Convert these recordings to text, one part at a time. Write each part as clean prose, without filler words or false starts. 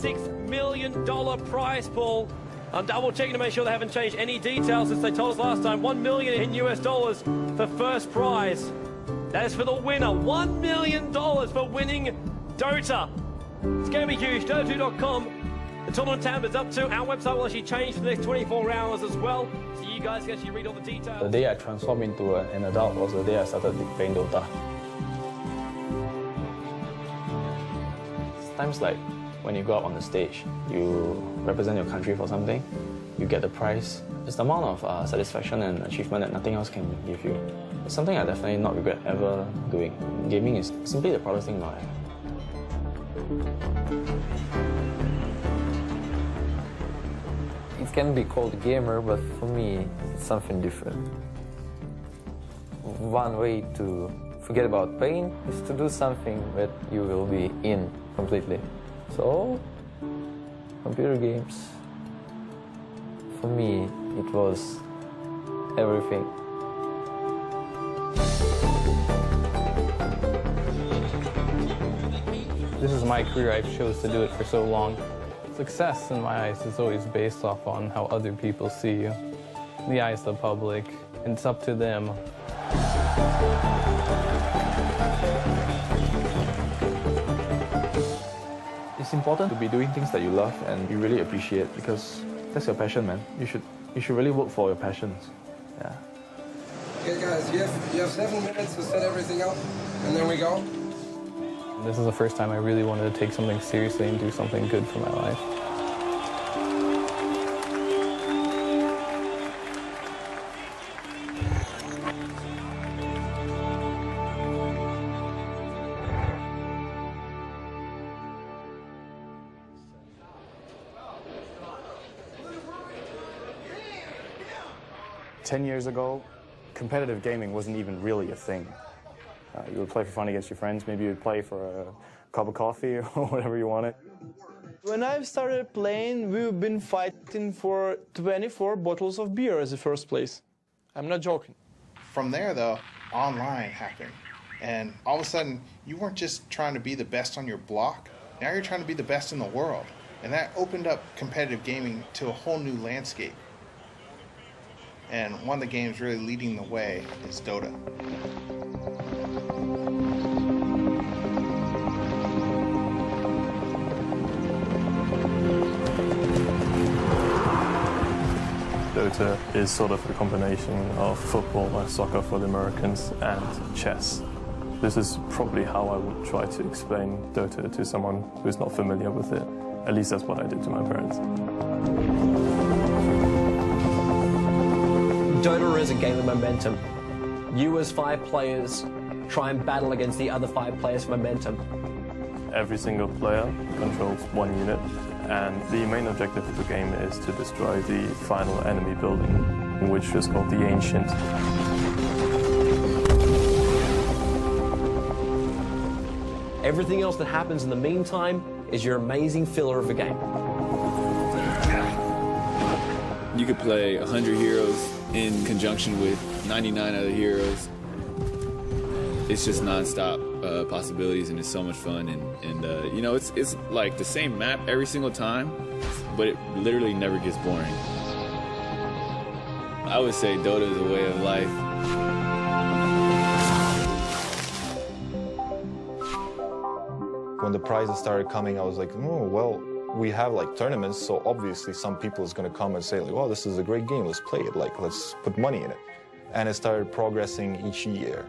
$6 million prize pool. I'm double checking to make sure they haven't changed any details since they told us last time. $1 million in US dollars for first prize. That is for the winner. $1 million for winning Dota. It's going to be huge. Dota2.com. The tournament tab is up to. Our website will actually change for the next 24 hours as well. So you guys can actually read all the details. The day I transformed into an adult was the day I started playing Dota. Times like when you go out on the stage, you represent your country for something, you get the prize. It's the amount of satisfaction and achievement that nothing else can give you. It's something I definitely not regret ever doing. Gaming is simply the proudest thing in my life. It can be called a gamer, but for me, it's something different. One way to forget about pain is to do something that you will be in completely. So, computer games, for me, it was everything. This is my career. I've chose to do it for so long. Success, in my eyes, is always based off on how other people see you. The eyes of the public, it's up to them. It's important to be doing things that you love and you really appreciate, because that's your passion, man. You should really work for your passions. Yeah. Okay, guys, you have 7 minutes to set everything up, and then we go. This is the first time I really wanted to take something seriously and do something good for my life. Ten years ago, competitive gaming wasn't even really a thing. You would play for fun against your friends. Maybe you would play for a cup of coffee or whatever you wanted. When I started playing, we've been fighting for 24 bottles of beer as the first place. I'm not joking. From there, though, online happened. And all of a sudden, you weren't just trying to be the best on your block. Now you're trying to be the best in the world. And that opened up competitive gaming to a whole new landscape. And one of the games really leading the way is Dota. Dota is sort of a combination of football and soccer for the Americans and chess. This is probably how I would try to explain Dota to someone who's not familiar with it. At least that's what I did to my parents. Dota is a game of momentum. You as 5 players try and battle against the other 5 players' momentum. Every single player controls one unit, and the main objective of the game is to destroy the final enemy building, which is called the Ancient. Everything else that happens in the meantime is your amazing filler of the game. You could play 100 heroes in conjunction with 99 other heroes. It's just non-stop possibilities, and it's so much fun. And you know, it's like the same map every single time, but it literally never gets boring. I would say Dota is a way of life. When the prizes started coming, I was like, oh, well, we have like tournaments, so obviously some people is going to come and say, like, well, this is a great game, let's play it, like, let's put money in it. And it started progressing each year.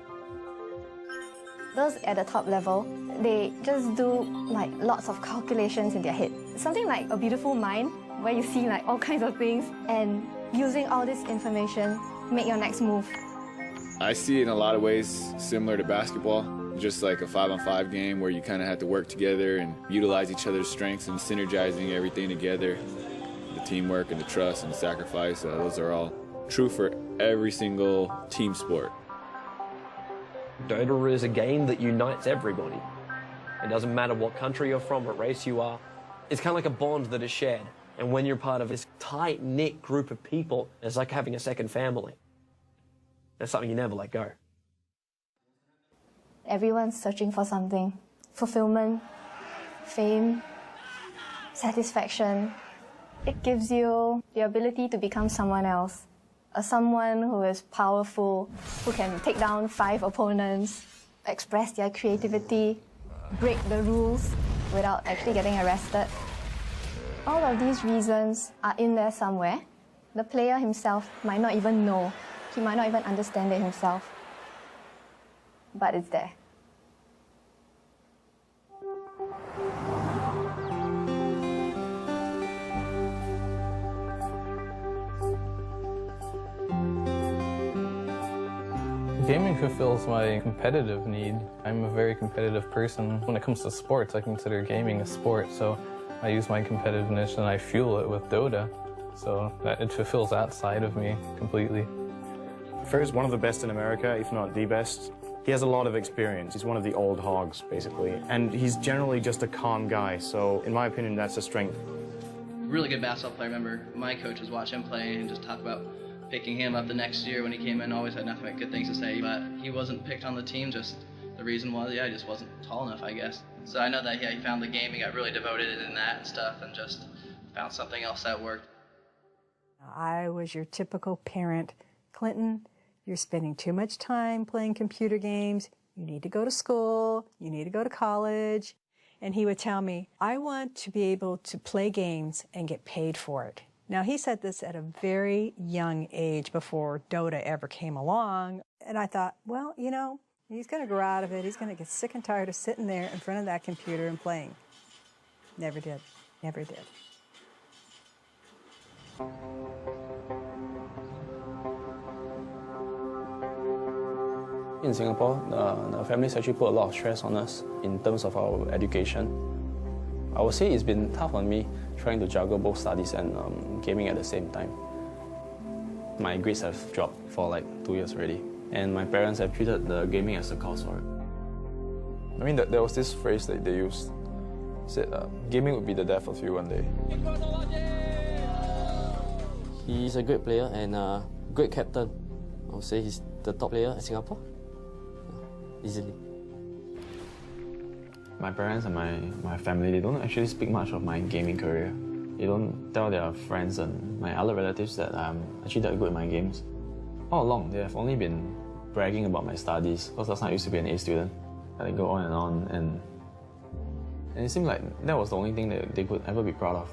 Those at the top level, they just do like lots of calculations in their head. Something like a beautiful mind, where you see like all kinds of things, and using all this information, make your next move. I see it in a lot of ways similar to basketball, just like a 5-on-5 game where you kind of have to work together and utilize each other's strengths and synergizing everything together. The teamwork and the trust and the sacrifice, those are all true for every single team sport. Dota is a game that unites everybody. It doesn't matter what country you're from, what race you are. It's kind of like a bond that is shared. And when you're part of this tight-knit group of people, it's like having a second family. That's something you never let go. Everyone's searching for something. Fulfillment, fame, satisfaction. It gives you the ability to become someone else. Someone who is powerful, who can take down 5 opponents, express their creativity, break the rules without actually getting arrested. All of these reasons are in there somewhere. The player himself might not even know. He might not even understand it himself. But it's there. Gaming fulfills my competitive need. I'm a very competitive person. When it comes to sports, I consider gaming a sport, so I use my competitiveness and I fuel it with Dota, so that it fulfills that side of me completely. Fer's one of the best in America, if not the best. He has a lot of experience. He's one of the old hogs, basically, and he's generally just a calm guy, so in my opinion, that's a strength. Really good basketball player. I remember my coaches watch him play and just talk about picking him up the next year when he came in. Always had nothing but good things to say, but he wasn't picked on the team. Just the reason was, he just wasn't tall enough, I guess. So I know that he found the game, he got really devoted in that and stuff, and just found something else that worked. I was your typical parent. Clinton, you're spending too much time playing computer games. You need to go to school. You need to go to college. And he would tell me, I want to be able to play games and get paid for it. Now, he said this at a very young age before Dota ever came along. And I thought, well, you know, he's going to grow out of it. He's going to get sick and tired of sitting there in front of that computer and playing. Never did. Never did. In Singapore, the families actually put a lot of stress on us in terms of our education. I would say it's been tough on me trying to juggle both studies and gaming at the same time. My grades have dropped for like 2 years already, and my parents have treated the gaming as a cause for it. I mean, there was this phrase that they used, said, gaming would be the death of you one day. He's a great player and a great captain. I would say he's the top player in Singapore, easily. My parents and my family, they don't actually speak much of my gaming career. They don't tell their friends and my other relatives that I'm actually that good at my games. All along, they have only been bragging about my studies, because last time I used to be an A student. And they go on, and it seemed like that was the only thing that they could ever be proud of.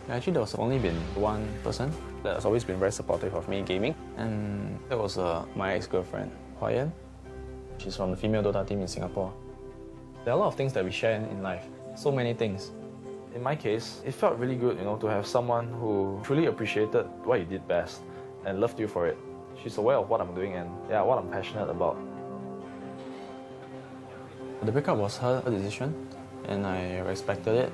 Actually, there was only been one person that has always been very supportive of me gaming, and that was my ex-girlfriend, Huayan. She's from the female Dota team in Singapore. There are a lot of things that we share in life, so many things. In my case, it felt really good, to have someone who truly appreciated what you did best and loved you for it. She's aware of what I'm doing and what I'm passionate about. The breakup was her decision, and I respected it.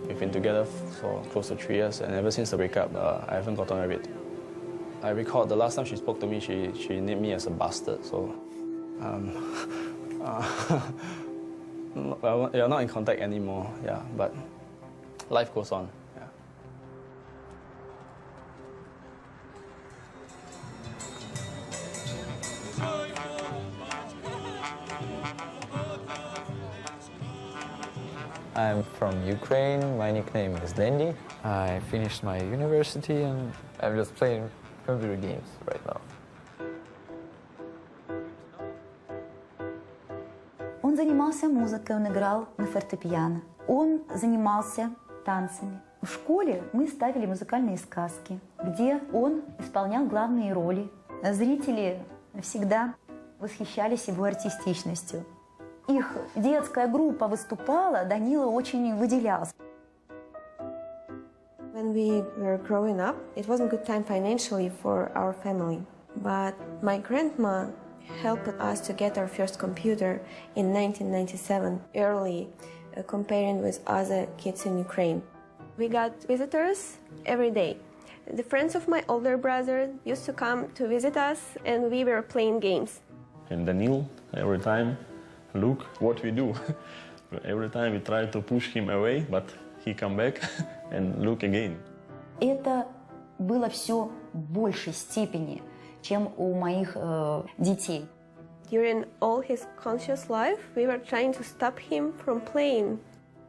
We've been together for close to 3 years, and ever since the breakup, I haven't gotten over it. I recall the last time she spoke to me, she named me as a bastard, so... well, we are not in contact anymore, but life goes on. I'm from Ukraine. My nickname is Lendy. I finished my university and I'm just playing computer games right now. Он занимался музыкой, он играл на фортепиано. Он занимался танцами. В школе мы ставили музыкальные сказки, где он исполнял главные роли. Зрители всегда восхищались его артистичностью. Их детская группа выступала, Данила очень выделялся. When we were growing up, it wasn't a good time financially for our family. But my grandma helped us to get our first computer in 1997, early, comparing with other kids in Ukraine. We got visitors every day. The friends of my older brother used to come to visit us, and we were playing games. And Daniel, every time, look what we do. Every time we try to push him away, but he come back and look again. Это было все в большей степени, чем у моих детей. During all his conscious life, we were trying to stop him from playing.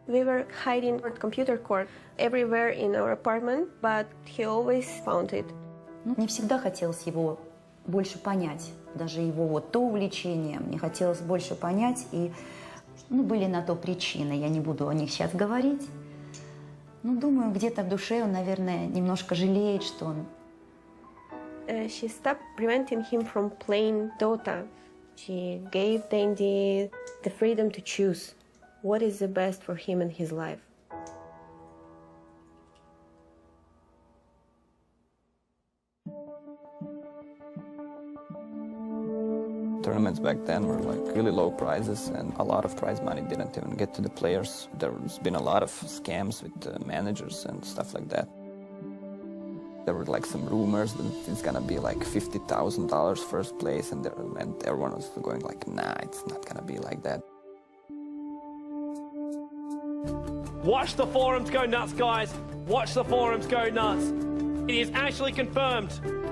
We were hiding our computer cord everywhere in our apartment, but he always found it. Мне всегда хотелось его больше понять, даже его вот то увлечение, мне хотелось больше понять, и были на то причины, я не буду о них сейчас говорить. Но думаю, где-то в душе он, наверное, немножко жалеет, что он... She stopped preventing him from playing Dota. She gave Dandy the freedom to choose what is the best for him in his life. Tournaments back then were like really low prizes, and a lot of prize money didn't even get to the players. There's been a lot of scams with managers and stuff like that. There were like some rumors that it's gonna be like $50,000 first place, and everyone was going like, nah, it's not gonna be like that. Watch the forums go nuts, guys. Watch the forums go nuts. It is actually confirmed.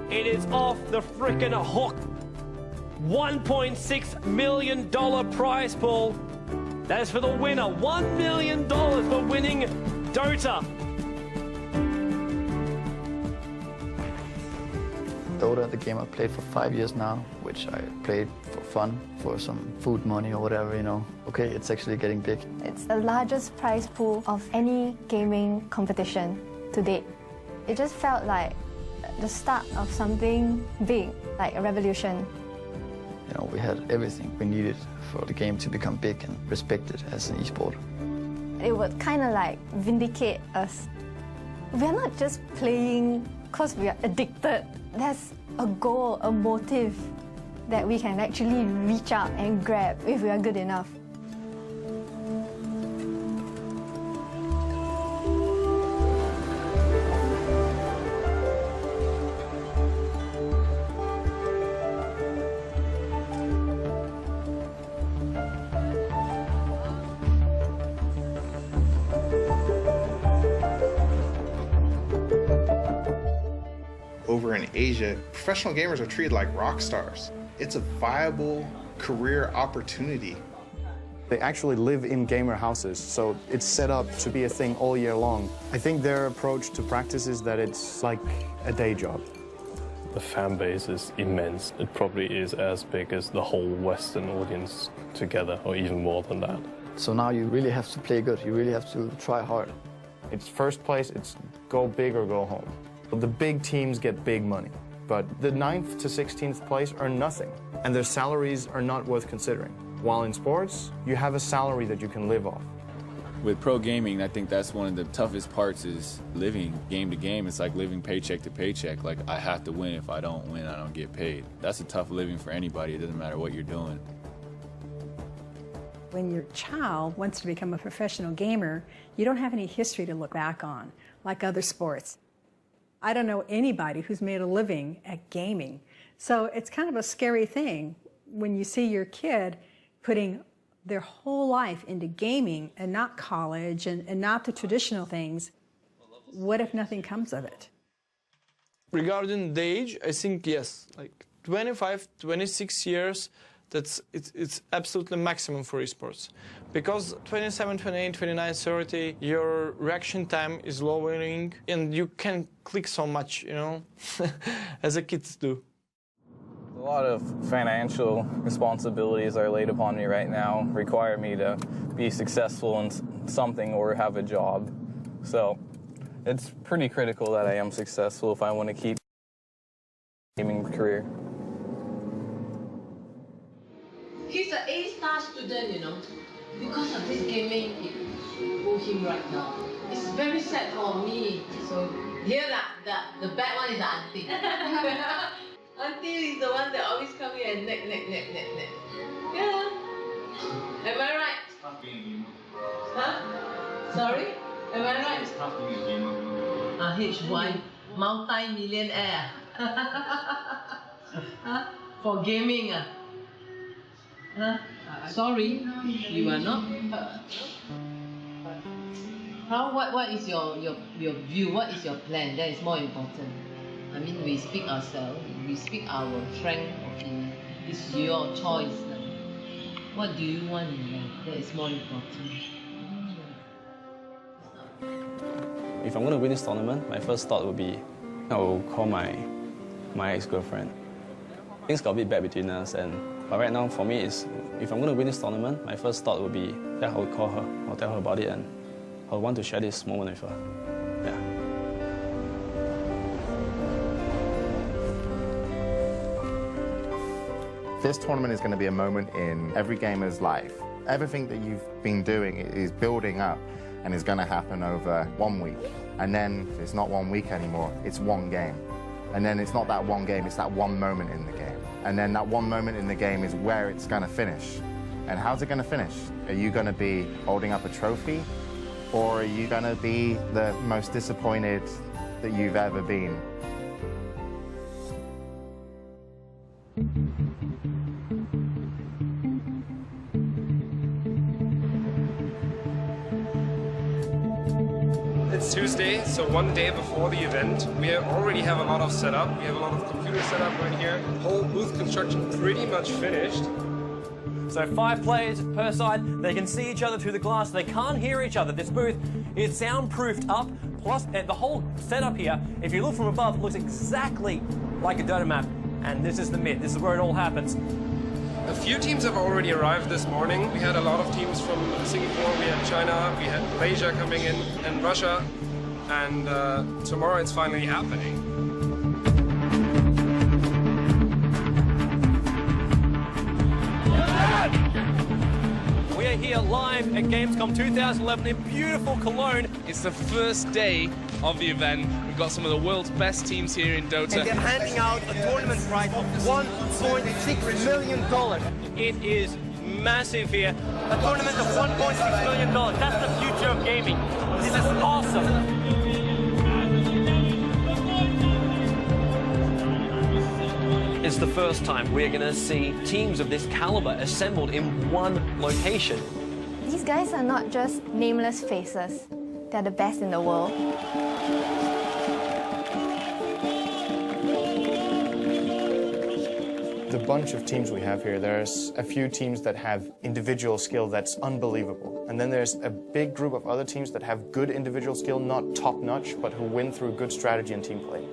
It is off the frickin' hook. $1.6 million prize pool. That is for the winner. $1 million for winning Dota. Dota, the game I've played for 5 years now, which I played for fun, for some food money or whatever, you know. Okay, it's actually getting big. It's the largest prize pool of any gaming competition to date. It just felt like the start of something big, like a revolution. You know, we had everything we needed for the game to become big and respected as an esport. It would kind of like vindicate us. We're not just playing because we are addicted. There's a goal, a motive that we can actually reach out and grab if we are good enough. Over in Asia, professional gamers are treated like rock stars. It's a viable career opportunity. They actually live in gamer houses, so it's set up to be a thing all year long. I think their approach to practice is that it's like a day job. The fan base is immense. It probably is as big as the whole Western audience together, or even more than that. So now you really have to play good. You really have to try hard. It's first place, it's go big or go home. The big teams get big money, but the 9th to 16th place are nothing, and their salaries are not worth considering. While in sports, you have a salary that you can live off. With pro gaming, I think that's one of the toughest parts is living game to game. It's like living paycheck to paycheck. Like, I have to win. If I don't win, I don't get paid. That's a tough living for anybody. It doesn't matter what you're doing. When your child wants to become a professional gamer, you don't have any history to look back on, like other sports. I don't know anybody who's made a living at gaming. So it's kind of a scary thing when you see your kid putting their whole life into gaming and not college and not the traditional things. What if nothing comes of it? Regarding the age, I think yes, like 25, 26 years, it's absolutely maximum for esports. Because 27, 28, 29, 30, your reaction time is lowering and you can click so much, you know, as the kids do. A lot of financial responsibilities are laid upon me right now, require me to be successful in something or have a job. So it's pretty critical that I am successful if I want to keep gaming career. He's an A-star student, you know. Because of this gaming, it pull him right now. It's very sad for me. So here, the bad one is the auntie. Auntie is the one that always come here and neck. Yeah. Am I right? Stop being a gamer. Huh? Sorry? Am I right? Stop being a gamer. HY, multi-millionaire. Huh? For gaming. Huh? Sorry, you are not. What is your view? What is your plan? That is more important. I mean, we speak ourselves. We speak our frank opinion. It's your choice. What do you want in life? That is more important. If I'm going to win this tournament, my first thought would be, I will call my ex-girlfriend. Things got a bit bad between us, but right now for me, if I'm going to win this tournament, my first thought would be that I would call her, I'll tell her about it, and I would want to share this moment with her. Yeah. This tournament is going to be a moment in every gamer's life. Everything that you've been doing is building up and is going to happen over 1 week. And then it's not 1 week anymore, it's one game. And then it's not that one game, it's that one moment in the game. And then that one moment in the game is where it's going to finish. And how's it going to finish? Are you going to be holding up a trophy? Or are you going to be the most disappointed that you've ever been? It's Tuesday, so one day before the event. We already have a lot of setup. We have a lot of computer setup right here. Whole booth construction pretty much finished. So 5 players per side, they can see each other through the glass, they can't hear each other. This booth is soundproofed up, plus the whole setup here, if you look from above, looks exactly like a Dota map. And this is the mid, this is where it all happens. A few teams have already arrived this morning. We had a lot of teams from Singapore, we had China, we had Malaysia coming in, and Russia. And tomorrow it's finally happening. We are here live at Gamescom 2011 in beautiful Cologne. It's the first day of the event. We've got some of the world's best teams here in Dota. And they're handing out a tournament prize of $1.6 million. It is massive here. A tournament of $1.6 million. That's the future of gaming. This is awesome. It's the first time we're going to see teams of this caliber assembled in one location. These guys are not just nameless faces. They're the best in the world. The bunch of teams we have here, there's a few teams that have individual skill that's unbelievable. And then there's a big group of other teams that have good individual skill, not top-notch, but who win through good strategy and team play.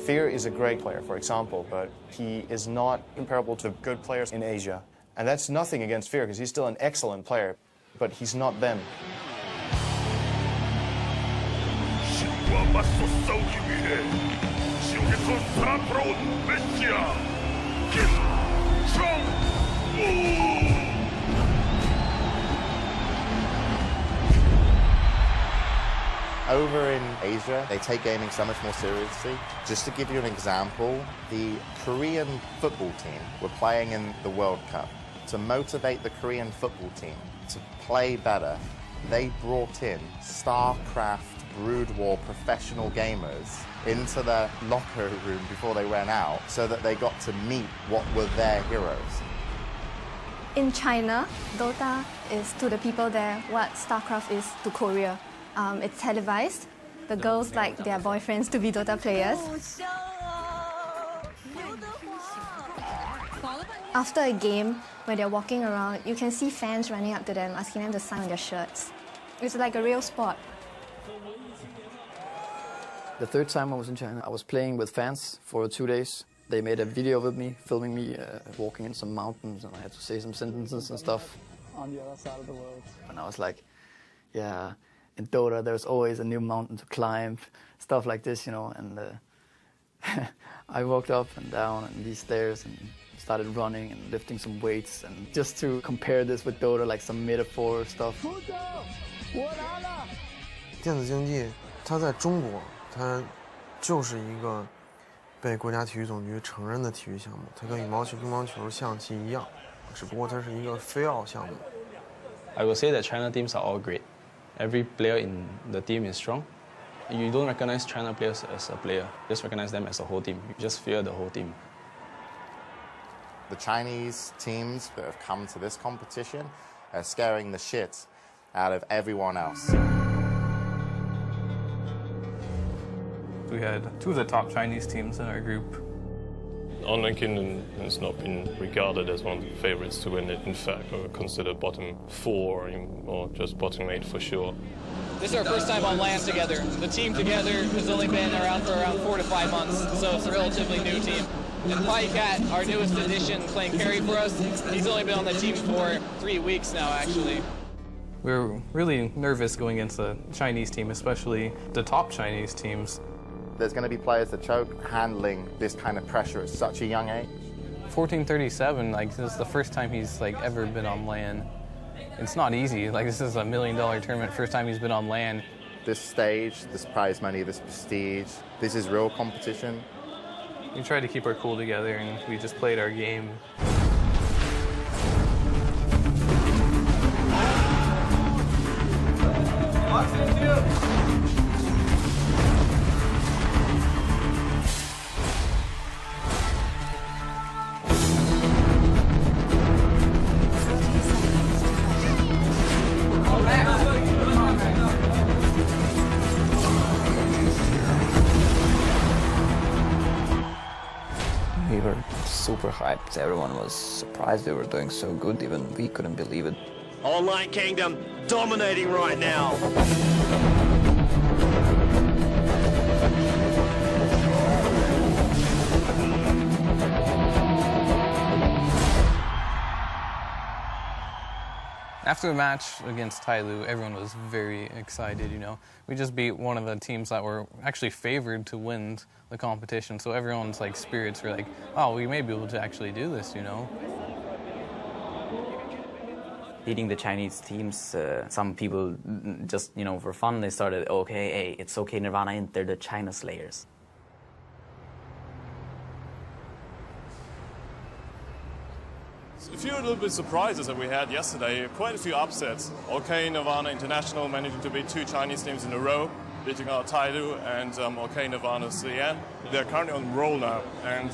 Fear is a great player, for example, but he is not comparable to good players in Asia. And that's nothing against Fear, because he's still an excellent player, but he's not them. Over in Asia, they take gaming so much more seriously. Just to give you an example, the Korean football team were playing in the World Cup. To motivate the Korean football team to play better, they brought in StarCraft Brood War professional gamers into their locker room before they went out so that they got to meet what were their heroes. In China, Dota is to the people there what StarCraft is to Korea. It's televised. The girls like their boyfriends to be Dota players. After a game, when they're walking around, you can see fans running up to them, asking them to sign on their shirts. It's like a real sport. The third time I was in China, I was playing with fans for 2 days. They made a video with me, filming me walking in some mountains, and I had to say some sentences and stuff. On the other side of the world. And I was like, yeah, in Dota there's always a new mountain to climb, stuff like this, you know. And I walked up and down and these stairs and started running and lifting some weights, and just to compare this with Dota, like some metaphor stuff. 电子竞技，它在中国，它就是一个被国家体育总局承认的体育项目，它跟羽毛球、乒乓球、象棋一样，只不过它是一个非奥项目。I will say that China teams are all great. Every player in the team is strong. You don't recognize China players as a player, just recognize them as a whole team. You just fear the whole team. The Chinese teams that have come to this competition are scaring the shit out of everyone else. We had 2 of the top Chinese teams in our group. Onlinkin has not been regarded as one of the favorites to win it. In fact, or considered bottom 4 or just bottom 8 for sure. This is our first time on LAN together. The team together has only been around for around 4 to 5 months, so it's a relatively new team. And Cat, our newest addition, playing carry for us, he's only been on the team for 3 weeks now, actually. We were really nervous going against the Chinese team, especially the top Chinese teams. There's going to be players that choke handling this kind of pressure at such a young age. 1437, like, this is the first time he's like ever been on LAN. It's not easy. Like, this is $1 million tournament, first time he's been on LAN. This stage, this prize money, this prestige, this is real competition. We tried to keep our cool together and we just played our game. We were super hyped. Everyone was surprised they were doing so good. Even we couldn't believe it. Online Kingdom dominating right now. After the match against Tyloo, everyone was very excited, you know. We just beat one of the teams that were actually favored to win the competition, so everyone's like spirits were like, oh, we may be able to actually do this, you know. Beating the Chinese teams, some people just, you know, for fun, they started, okay, hey, it's okay, Nirvana, and they're the China Slayers. A few little bit surprises that we had yesterday, quite a few upsets. OK Nirvana International managing to beat 2 Chinese teams in a row, beating out Tyloo and OK Nirvana Cien. They're currently on roll now, and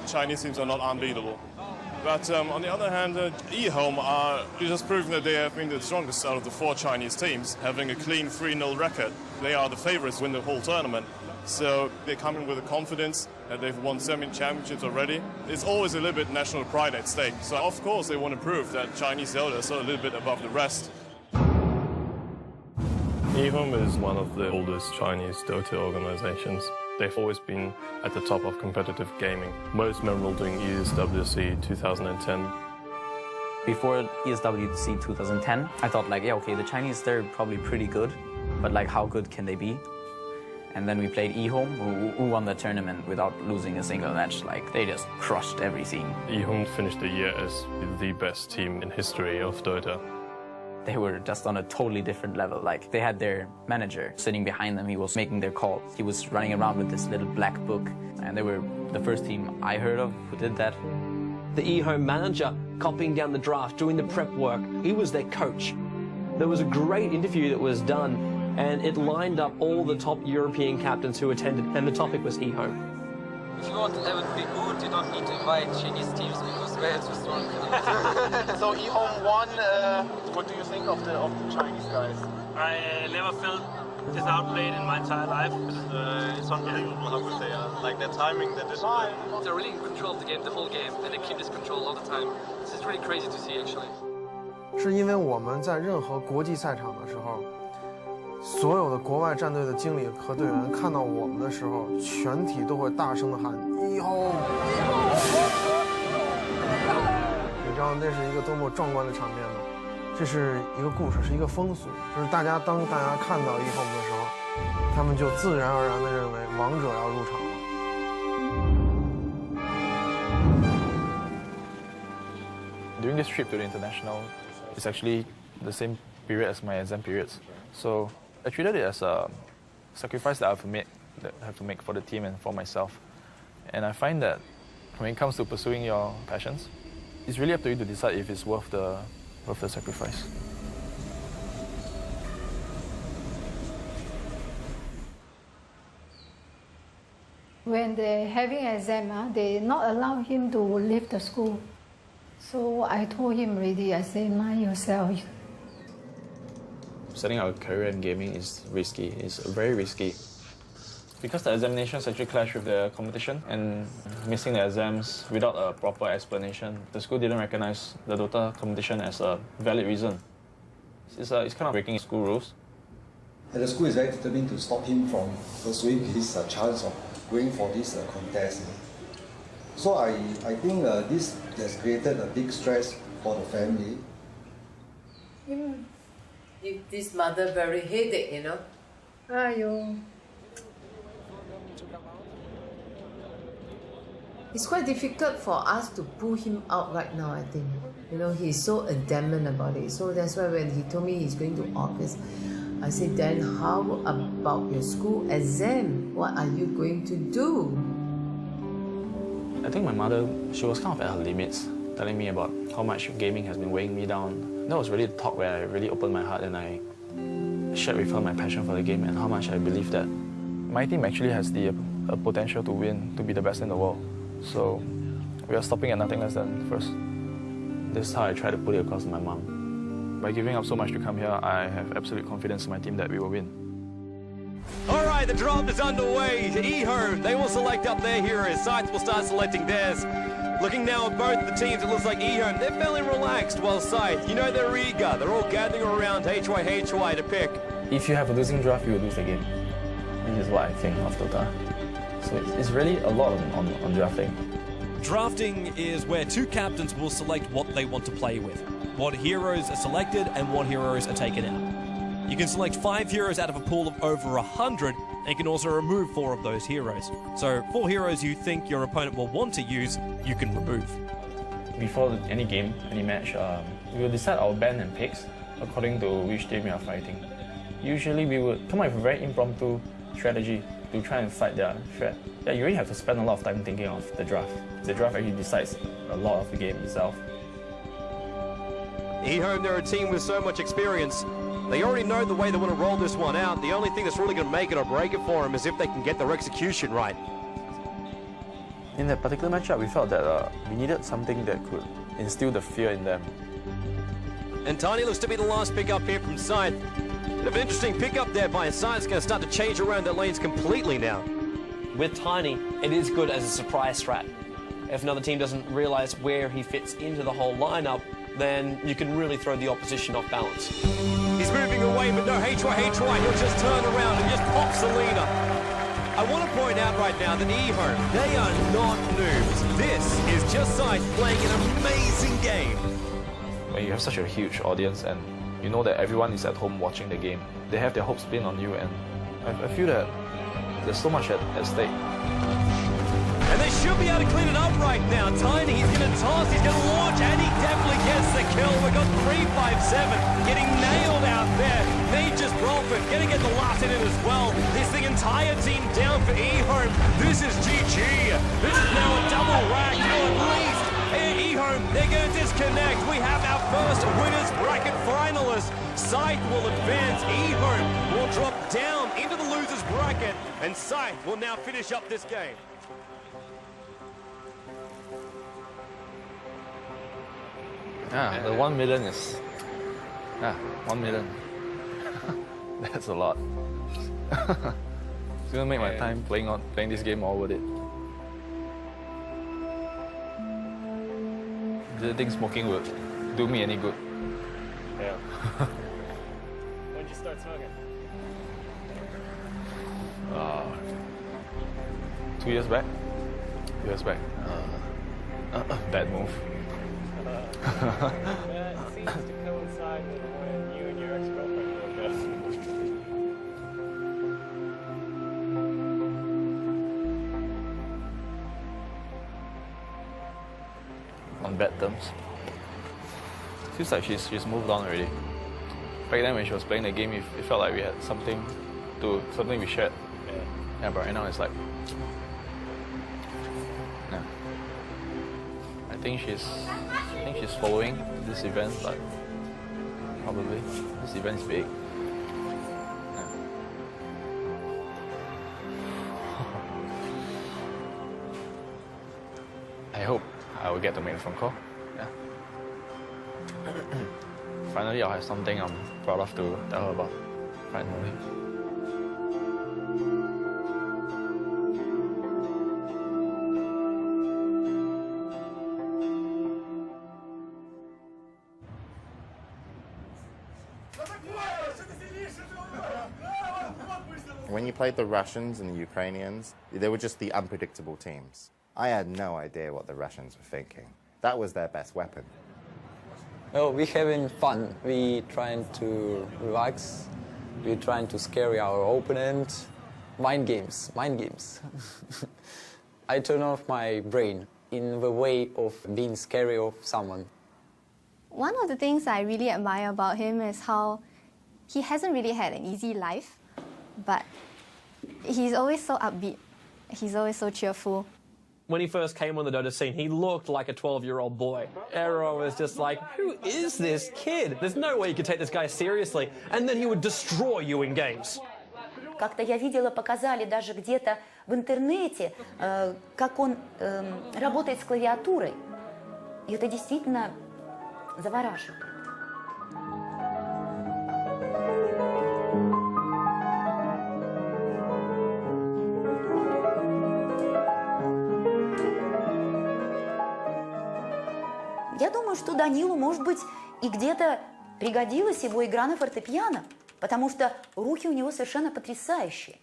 Chinese teams are not unbeatable. But on the other hand, eHome are just proving that they have been the strongest out of the 4 Chinese teams, having a clean 3-0 record. They are the favorites to win the whole tournament. So they come in with a confidence that they've won 7 championships already. It's always a little bit national pride at stake. So of course they want to prove that Chinese Dota is a little bit above the rest. eHome is one of the oldest Chinese Dota organizations. They've always been at the top of competitive gaming, most memorable during ESWC 2010. Before ESWC 2010, I thought like, yeah, okay, the Chinese, they're probably pretty good, but like how good can they be? And then we played eHome, who won the tournament without losing a single match. Like, they just crushed everything. eHome finished the year as the best team in history of Dota. They were just on a totally different level. Like, they had their manager sitting behind them. He was making their calls. He was running around with this little black book. And they were the first team I heard of who did that. The eHome manager copying down the draft, doing the prep work. He was their coach. There was a great interview that was done, and it lined up all the top European captains who attended, and the topic was eHome. If you want to have it be good, you don't need to invite Chinese teams because we're too strong. So eHome won. What do you think of the Chinese guys? I never felt this outplayed in my entire life. It's unbelievable how good they are. Like their timing, their discipline. They're really in control of the game, the whole game, and they keep this control all the time. This is really crazy to see, actually. 是因为我们在任何国际赛场的时候，所有的国外战队的经理和队员看到我们的时候，全体都会大声的喊eHome。你知道那是一个多么壮观的场面吗？这是一个故事，是一个风俗，就是当大家看到eHome的时候，他们就自然而然的认为王者要入场了。During this trip to the international, it's actually the same period as my exam periods. So I treated it as a sacrifice that I have to make for the team and for myself. And I find that when it comes to pursuing your passions, it's really up to you to decide if it's worth the sacrifice. When they're having exam, they not allow him to leave the school. So I told him already, I said, mind yourself. Setting out a career in gaming is risky. It's very risky. Because the examinations actually clash with the competition, and missing the exams without a proper explanation, the school didn't recognize the Dota competition as a valid reason. It's kind of breaking school rules. And the school is very determined to stop him from pursuing his chance of going for this contest. So I think this has created a big stress for the family. Give this mother very headache, you know. Aiyo. It's quite difficult for us to pull him out right now, I think. You know, he's so adamant about it. So that's why when he told me he's going to August, I said, then how about your school exam? What are you going to do? I think my mother, she was kind of at her limits, telling me about how much gaming has been weighing me down. That was really the talk where I really opened my heart and I shared with her my passion for the game and how much I believe that my team actually has the potential to win, to be the best in the world. So we are stopping at nothing less than first. This is how I try to put it across to my mom. By giving up so much to come here, I have absolute confidence in my team that we will win. All right, the draft is underway. eHome, they will select up their heroes. Sites will start selecting theirs. Looking now at both the teams, it looks like eHome, they're fairly relaxed, while Sight, you know they're eager. They're all gathering around HY to pick. If you have a losing draft, you will lose the game. This is what I think of Dota. So it's really a lot on drafting. Drafting is where two captains will select what they want to play with, what heroes are selected and what heroes are taken out. You can select 5 heroes out of a pool of over 100, and you can also remove 4 of those heroes. So 4 heroes you think your opponent will want to use, you can remove. Before any game, any match, we will decide our ban and picks according to which team we are fighting. Usually we would come up with a very impromptu strategy to try and fight their threat. Yeah, you really have to spend a lot of time thinking of the draft. The draft actually decides a lot of the game itself. eHome, they're a team with so much experience. They already know the way they want to roll this one out. The only thing that's really going to make it or break it for them is if they can get their execution right. In that particular matchup, we felt that we needed something that could instill the fear in them. And Tiny looks to be the last pick up here from Side. Bit of an interesting pick up there by Side. It's going to start to change around their lanes completely now. With Tiny, it is good as a surprise strat. If another team doesn't realise where he fits into the whole lineup, then you can really throw the opposition off balance. He's moving away, but no, HY, he'll just turn around and just pop Selena. I want to point out right now that eHome, they are not noobs. This is just Sight playing an amazing game. When you have such a huge audience and you know that everyone is at home watching the game, they have their hopes pinned on you, and I feel that there's so much at stake. And they should be able to clean it up right now. Tiny, he's going to toss, he's going to launch, and he definitely gets the kill. We've got 3-5-7 getting nailed out there. Nature's Prophet going to get the last hit in as well. It's the entire team down for eHome. This is GG. This is now a double rack, at least. And eHome, they're going to disconnect. We have our first winners bracket finalist. Sight will advance, eHome will drop down into the losers bracket, and Sight will now finish up this game. Yeah, the 1 million is... 1 million. That's a lot. It's gonna make my time playing this game all worth it. Do you think smoking would do me any good? Yeah. When did you start smoking? 2 years back. 2 years back. Bad move. That seems to coincide with when you and your ex-girlfriend broke up. On bad terms. Feels like she's moved on already. Back then when she was playing the game, it felt like we had something we shared. Yeah, but right now it's like, yeah. I think she's following this event, but probably this event is big. Yeah. I hope I will get to make a phone call. Yeah. Finally, I'll have something I'm proud of to tell her about. Finally. When you played the Russians and the Ukrainians, they were just the unpredictable teams. I had no idea what the Russians were thinking. That was their best weapon. Well, we're having fun. We trying to relax. We're trying to scare our opponent. Mind games, mind games. I turn off my brain in the way of being scary of someone. One of the things I really admire about him is how he hasn't really had an easy life, but he's always so upbeat. He's always so cheerful. When he first came on the Dota scene, he looked like a 12-year-old boy. Aero was just like, who is this kid? There's no way you could take this guy seriously. And then he would destroy you in games. Как-то я видела, показали даже где-то в интернете, как он работает с клавиатурой. И это действительно завораживает. Я думаю, что Данилу, может быть, и где-то пригодилась его игра на фортепиано, потому что руки у него совершенно потрясающие.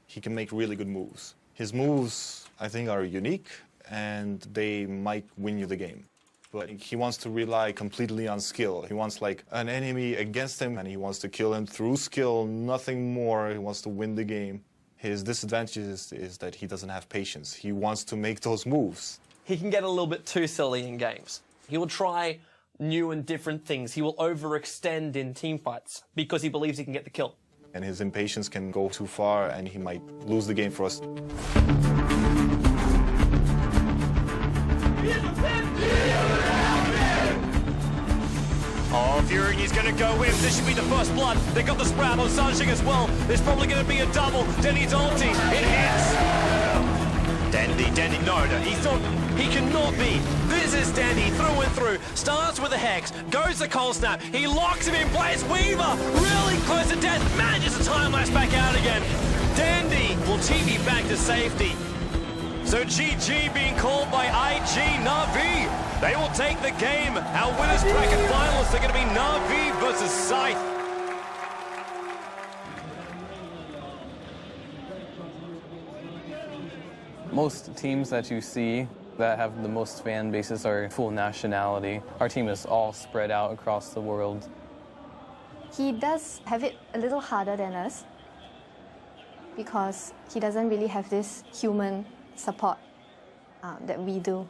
He can make really good moves. His moves, I think, are unique, and they might win you the game. But he wants to rely completely on skill. He wants like an enemy against him, and he wants to kill him through skill, nothing more. He wants to win the game. His disadvantage is that he doesn't have patience. He wants to make those moves. He can get a little bit too silly in games. He will try new and different things. He will overextend in team fights because he believes he can get the kill. And his impatience can go too far, and he might lose the game for us. Oh, Fury, he's going to go in. This should be the first blood. They got the sprout on Sanjing as well. There's probably going to be a double. Denny's ulti. It hits. Dendy, no, he's not, he cannot be. This is Dendy through and through. Starts with a Hex, goes to Cold Snap. He locks him in place. Weaver, really close to death, manages to time-lapse back out again. Dandy will TV back to safety. So GG being called by IG Na'Vi. They will take the game. Our winners bracket finalists are going to be Na'Vi versus Scythe. Most teams that you see that have the most fan bases are full nationality. Our team is all spread out across the world. He does have it a little harder than us because he doesn't really have this human support that we do.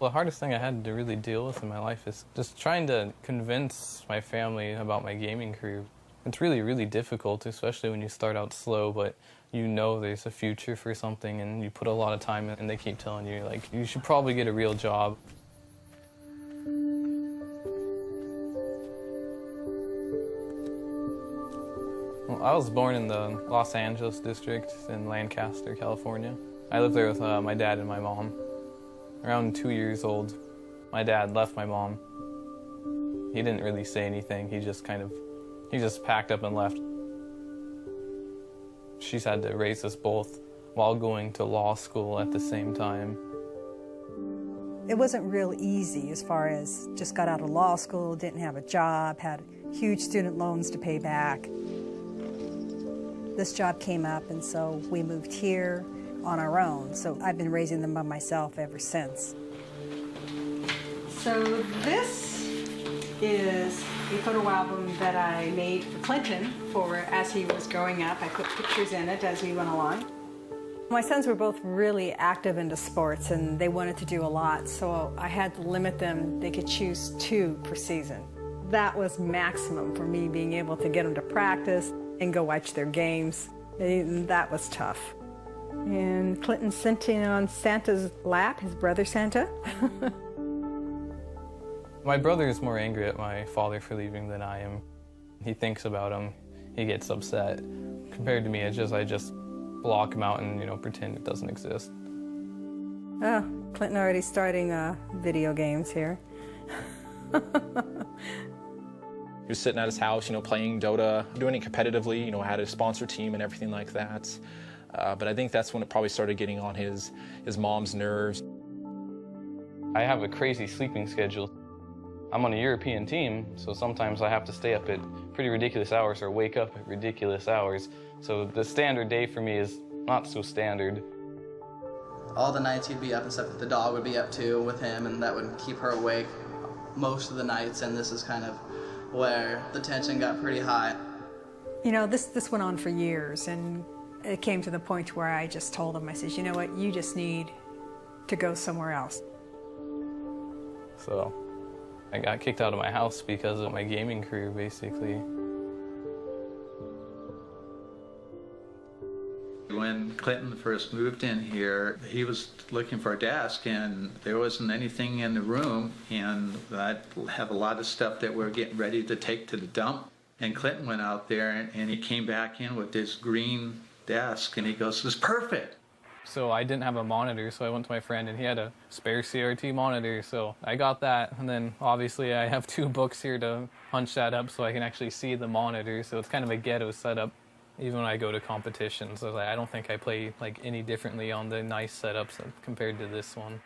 The hardest thing I had to really deal with in my life is just trying to convince my family about my gaming career. It's really, really difficult, especially when you start out slow, but you know there's a future for something and you put a lot of time in, and they keep telling you, like, you should probably get a real job. Well, I was born in the Los Angeles district in Lancaster, California. I lived there with my dad and my mom. Around 2 years old, my dad left my mom. He didn't really say anything. He just packed up and left. She's had to raise us both while going to law school at the same time. It wasn't real easy as far as just got out of law school, didn't have a job, had huge student loans to pay back. This job came up, and so we moved here on our own. So I've been raising them by myself ever since. So this is a photo album that I made for Clinton for as he was growing up. I put pictures in it as we went along. My sons were both really active into sports, and they wanted to do a lot, so I had to limit them. They could choose 2 per season. That was maximum for me, being able to get them to practice and go watch their games. And that was tough. And Clinton sitting on Santa's lap, his brother Santa. My brother is more angry at my father for leaving than I am. He thinks about him, he gets upset. Compared to me, I just block him out and, pretend it doesn't exist. Oh, Clinton already starting video games here. was sitting at his house, playing Dota, doing it competitively, had a sponsor team and everything like that. But I think that's when it probably started getting on his mom's nerves. I have a crazy sleeping schedule. I'm on a European team, so sometimes I have to stay up at pretty ridiculous hours or wake up at ridiculous hours. So the standard day for me is not so standard. All the nights he'd be up and stuff, the dog would be up too with him, and that would keep her awake most of the nights, and this is kind of where the tension got pretty high. This went on for years, and it came to the point where I just told him, I said, you know what, you just need to go somewhere else. So I got kicked out of my house because of my gaming career, basically. When Clinton first moved in here, he was looking for a desk and there wasn't anything in the room, and I have a lot of stuff that we're getting ready to take to the dump. And Clinton went out there and he came back in with this green desk and he goes, "This is perfect." So I didn't have a monitor, so I went to my friend and he had a spare CRT monitor, so I got that. And then obviously I have 2 books here to punch that up so I can actually see the monitor, so it's kind of a ghetto setup. Even when I go to competitions, I don't think I play any differently on the nice setups compared to this one.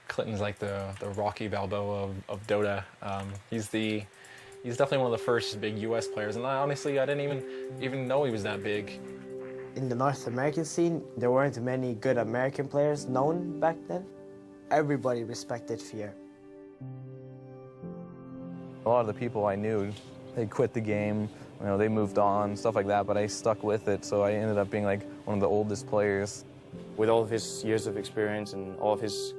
Clinton's like the Rocky Balboa of Dota. He's definitely one of the first big US players, and honestly I didn't even know he was that big. In the North American scene, there weren't many good American players known back then. Everybody respected Fear. A lot of the people I knew, they quit the game, they moved on, stuff like that, but I stuck with it, so I ended up being one of the oldest players. With all of his years of experience and all of his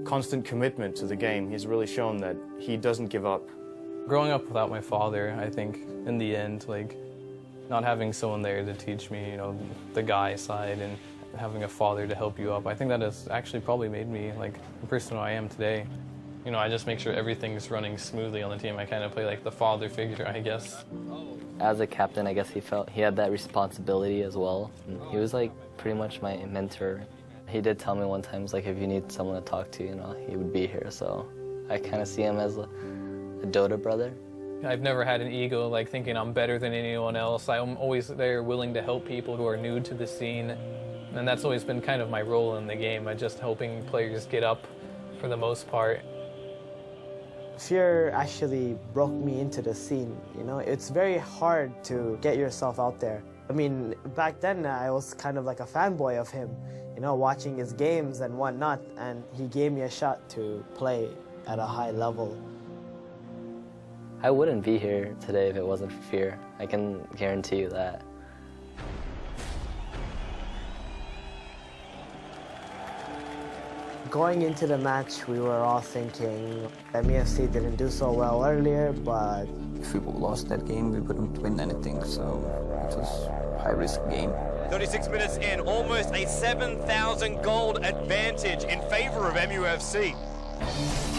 constant commitment to the game, he's really shown that he doesn't give up. Growing up without my father, I think, in the end, not having someone there to teach me, the guy side and having a father to help you up, I think that has actually probably made me, the person I am today. I just make sure everything's running smoothly on the team. I kind of play the father figure, I guess. As a captain, I guess he felt he had that responsibility as well. And he was pretty much my mentor. He did tell me one time, if you need someone to talk to, he would be here. So I kind of see him as a Dota brother. I've never had an ego thinking I'm better than anyone else. I'm always there willing to help people who are new to the scene. And that's always been kind of my role in the game, just helping players get up for the most part. Fear actually broke me into the scene, It's very hard to get yourself out there. I mean, back then I was kind of like a fanboy of him, watching his games and whatnot, and he gave me a shot to play at a high level. I wouldn't be here today if it wasn't for Fear. I can guarantee you that. Going into the match, we were all thinking MEFC didn't do so well earlier, but if we lost that game, we wouldn't win anything, so it was a high-risk game. 36 minutes in, almost a 7,000 gold advantage in favor of MUFC.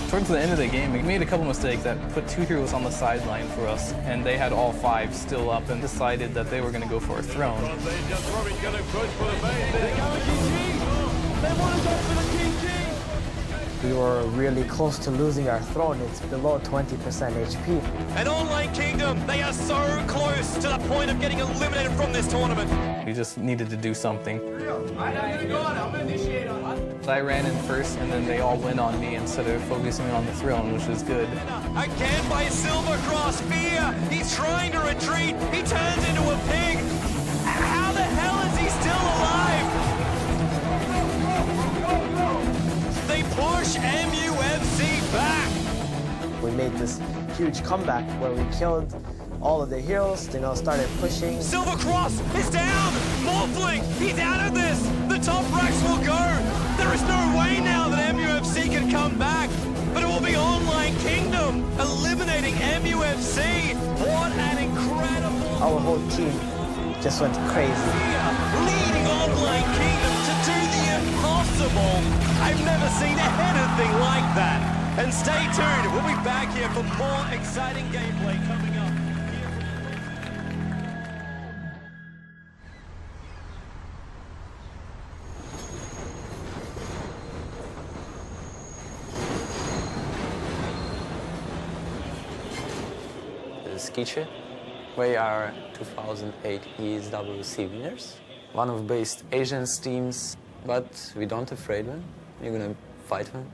Towards the end of the game, we made a couple mistakes that put 2 heroes on the sideline for us, and they had all 5 still up and decided that they were going to go for a throne. We were really close to losing our throne. It's below 20% HP. And Online Kingdom, they are so close to the point of getting eliminated from this tournament. We just needed to do something. I ran in first, and then they all went on me instead of focusing on the throne, which is good. Again by Silver Cross, Fear. He's trying to retreat. He turns into a pig. How the hell is he still alive? They push MUFC back. We made this huge comeback where we killed all of the heroes, started pushing. Silver Cross is down! Morphling, he's out of this! The top racks will go! There is no way now that MUFC can come back, but it will be Online Kingdom eliminating MUFC. What an incredible... Our whole team just went crazy. Leading Online Kingdom to do the impossible. I've never seen anything like that. And stay tuned, we'll be back here for more exciting gameplay coming up. is Kiche. We are 2008 ESWC winners. One of best Asian teams, but we don't afraid them. We're gonna fight them.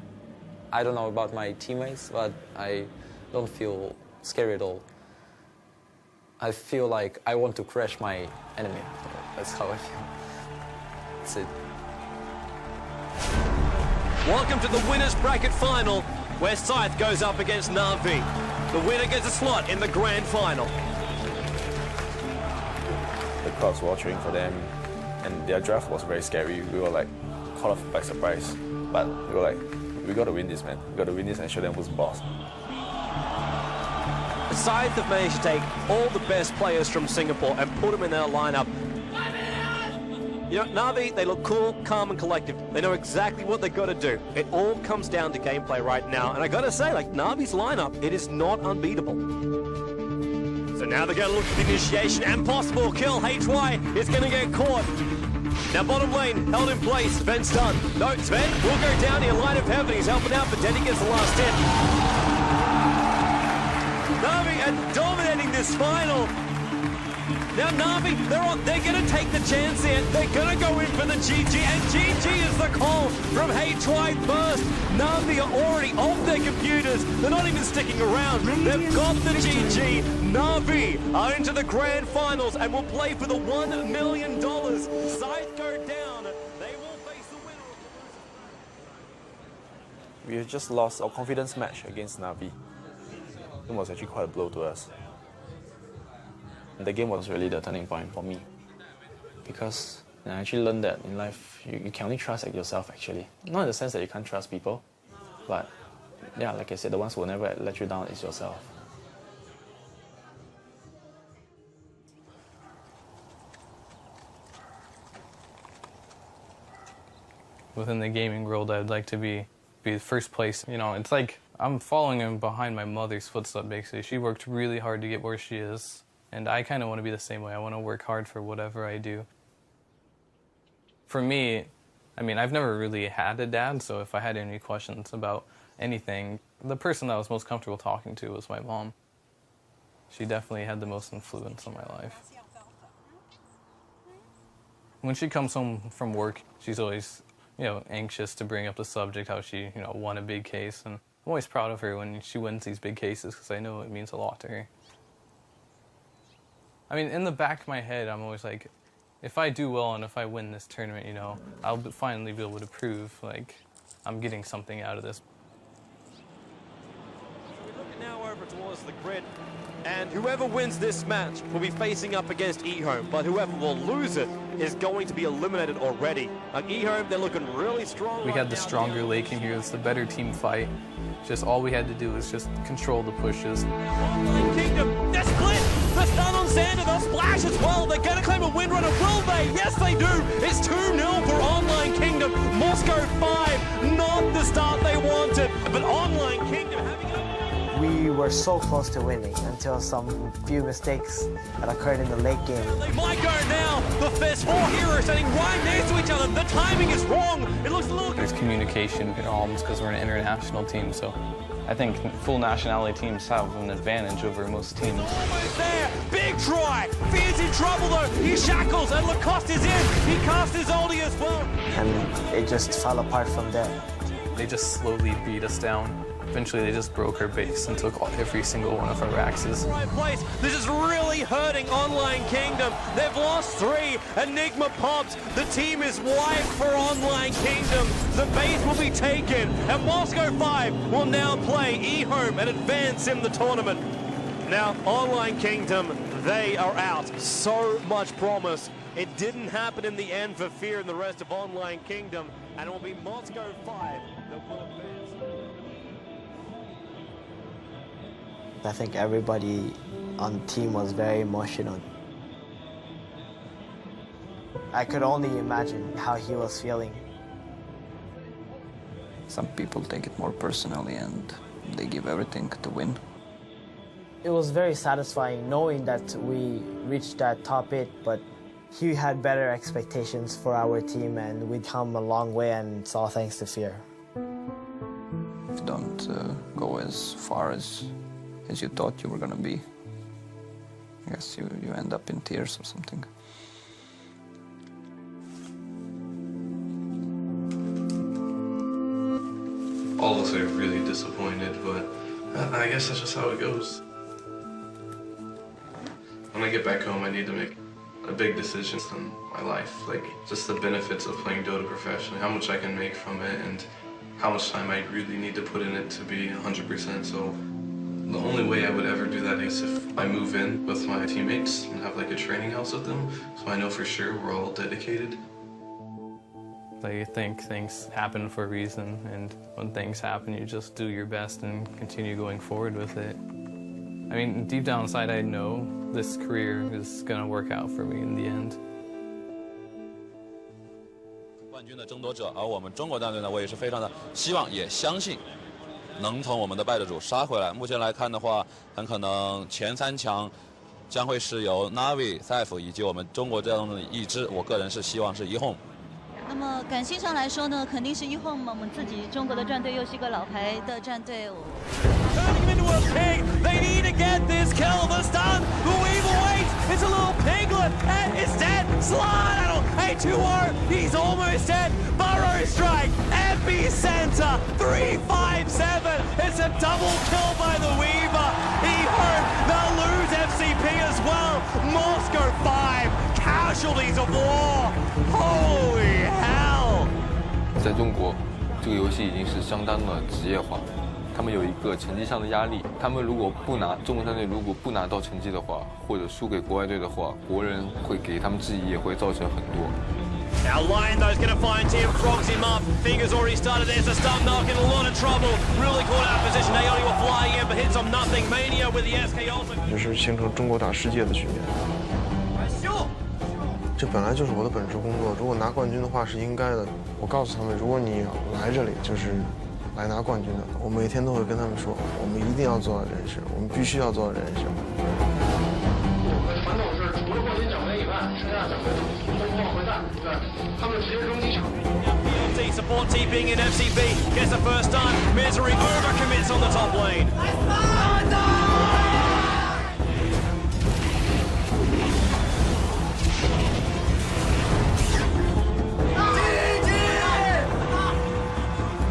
I don't know about my teammates, but I don't feel scary at all. I feel like I want to crush my enemy. That's how I feel. That's it. Welcome to the winners bracket final, where Scythe goes up against Na'Vi. The winner gets a slot in the grand final. The crowds were cheering for them, and their draft was very scary. We were like caught off by surprise, but we were like, we got to win this, man. We got to win this and show them who's boss. Scythe have managed to take all the best players from Singapore and put them in their lineup. You know, Na'Vi, they look cool, calm and collective. They know exactly what they've got to do. It all comes down to gameplay right now. And I got to say, like, Na'Vi's lineup, it is not unbeatable. So now they're going to look for the initiation and possible kill. HY is going to get caught. Now bottom lane, held in place. Sven's done. No, Sven will go down here. Light of heaven, he's helping out, but Denny gets the last hit. Na'Vi are dominating this final. Now Na'Vi, they're going to take the chance here. They're going to go in for the GG, and GG is the call from HY first. Na'Vi are already off their computers. They're not even sticking around. They've got the GG. Na'Vi are into the grand finals and will play for the $1 million. Scythe go down. They will face the winner. We have just lost our confidence match against Na'Vi. It was actually quite a blow to us. The game was really the turning point for me, because I actually learned that in life you can only trust yourself actually. Not in the sense that you can't trust people, but yeah, like I said, the ones who will never let you down is yourself. Within the gaming world, I'd like to be first place. You know, it's like I'm following in behind my mother's footsteps basically. She worked really hard to get where she is. And I kind of want to be the same way. I want to work hard for whatever I do. For me, I mean, I've never really had a dad, so if I had any questions about anything, the person I was most comfortable talking to was my mom. She definitely had the most influence on my life. When she comes home from work, she's always, you know, anxious to bring up the subject, how she, you know, won a big case. And I'm always proud of her when she wins these big cases, because I know it means a lot to her. I mean, in the back of my head, I'm always like, if I do well and if I win this tournament, you know, I'll finally be able to prove, like, I'm getting something out of this. We're looking now over towards the grid, and whoever wins this match will be facing up against eHome, but whoever will lose it is going to be eliminated already. Like eHome, they're looking really strong. We had the stronger late game here. It's the better team fight. Just all we had to do was just control the pushes. Kingdom, they're split! The stun on Xander, they'll splash as well. They're going to claim a win runner, will they? Yes, they do. It's 2-0 for Online Kingdom. Moscow 5, not the start they wanted, but Online Kingdom having it. We were so close to winning until some few mistakes that occurred in the late game. They might go now. There's 4 heroes standing right next to each other. The timing is wrong. It looks a little... There's communication in almost because we're an international team, so I think full nationality teams have an advantage over most teams. Almost there. Big try. Fear's in trouble though. He shackles and Lacoste is in. He cast his ulti as well. And it just fell apart from there. They just slowly beat us down. Eventually they just broke our base and took every single one of our axes. Right place. This is really hurting Online Kingdom. They've lost 3. Enigma pops. The team is wiped for Online Kingdom. The base will be taken, and Moscow 5 will now play eHome and advance in the tournament. Now, Online Kingdom, they are out. So much promise. It didn't happen in the end for Fear and the rest of Online Kingdom, and it will be Moscow 5 that will advance. I think everybody on the team was very emotional. I could only imagine how he was feeling. Some people take it more personally and they give everything to win. It was very satisfying knowing that we reached that top 8, but he had better expectations for our team and we'd come a long way, and it's all thanks to Fear. If you don't go as far as you thought you were going to be, I guess you end up in tears or something. All of us are really disappointed, but I guess that's just how it goes. When I get back home, I need to make a big decision in my life, like just the benefits of playing Dota professionally, how much I can make from it, and how much time I really need to put in it to be 100%. So the only way I would ever do that is if I move in with my teammates and have like a training house with them, so I know for sure we're all dedicated. I think things happen for a reason, and when things happen, you just do your best and continue going forward with it. I mean, deep down inside, I know this career is going to work out for me in the end. 冠军的争夺者，而我们中国战队呢，我也是非常的希望，也相信能从我们的败者组杀回来。目前来看的话，很可能前3强将会是由 Navi、Saif 以及我们中国这样的一支，我个人是希望是1Home。 那么感性上来说呢，肯定是1Home嘛，我们自己中国的战队又是一个老牌的战队。Turning him into a pig. They need to get this kill. The stun. The weevil waits. It's a little piglet. And it's dead. Slide. A 2-0. He's almost dead. Burrow strike. Epicenter. 3-5-7. It's a double kill by the Weaver. He hurt. They'll lose FCP as well. Moscow 5. Casualties of war. Holy hell. 在中国，这个游戏已经是相当的职业化。 他们有一个成绩上的压力，他们如果不拿中国战队如果不拿到成绩的话，或者输给国外队的话，国人会给他们质疑，也会造成很多。Now Lion though's going to find Tim, frogs him up. Fingers already started. There's a stun knock in a lot of trouble. Really caught out of position. Aoni were flying in, but hits on nothing. Mania with the SK ultimate. 这是形成中国打世界的局面。这本来就是我的本职工作，如果拿冠军的话是应该的。我告诉他们，如果你来这里就是来拿冠军的，我每天都会跟他们说，我们一定要做到这件事，我们必须要做到这件事。传统是除了冠军奖杯以外，剩下奖杯都不往回带，对，他们直接扔机场。PLT support TPing in FCB gets the first stun. Misery overcommits on the top lane.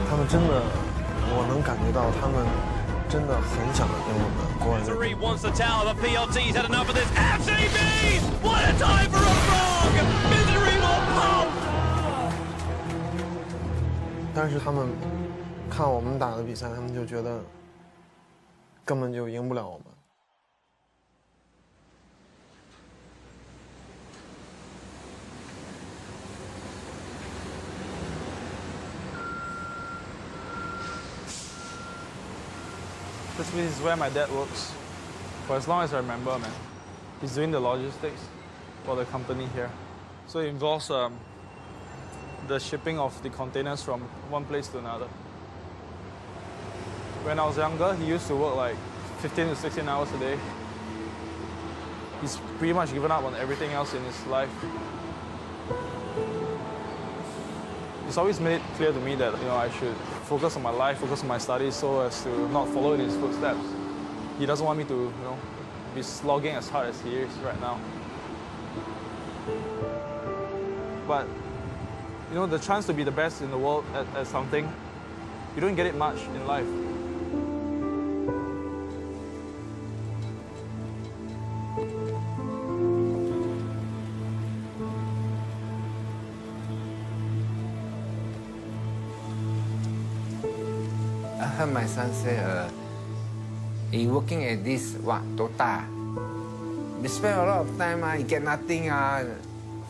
他们真的，我能感觉到他们真的很想跟我们国外队。Misery wants the tower, but PLT's had enough of this. FCB! What a time for a frog! Misery will pump! 但是他们看我们打的比赛，他们就觉得根本就赢不了我们。 This is where my dad works. For as long as I remember, man. He's doing the logistics for the company here. So it involves the shipping of the containers from one place to another. When I was younger, he used to work like 15 to 16 hours a day. He's pretty much given up on everything else in his life. He's always made it clear to me that I should focus on my life, focus on my studies, so as to not follow in his footsteps. He doesn't want me to, be slogging as hard as he is right now. But, the chance to be the best in the world at something, you don't get it much in life. I heard my son say, he working at this, Dota. They spend a lot of time, he get nothing.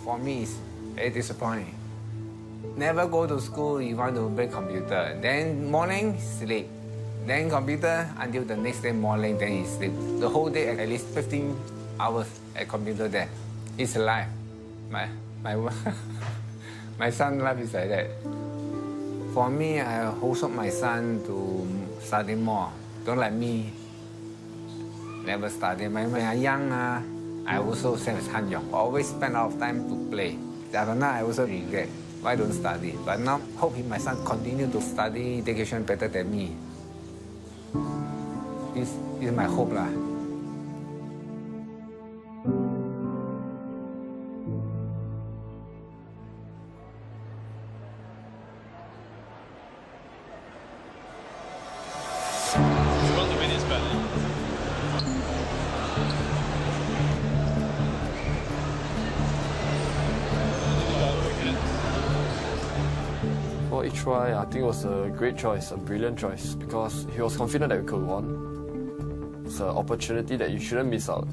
For me, it's very disappointing. Never go to school, he want to play computer. Then morning, sleep. Then computer until the next day morning, then he sleep. The whole day, at least 15 hours at computer there. It's life. My son's life is like that. For me, I hold up my son to study more. Don't like me never study. When I'm young, I also same as Han Yong. Always spend a lot of time to play. After now, I also regret. Why don't study? But now, hope my son continue to study education better than me. This is my hope lah. For H.Y., I think it was a great choice, a brilliant choice, because he was confident that we could won. It's an opportunity that you shouldn't miss out.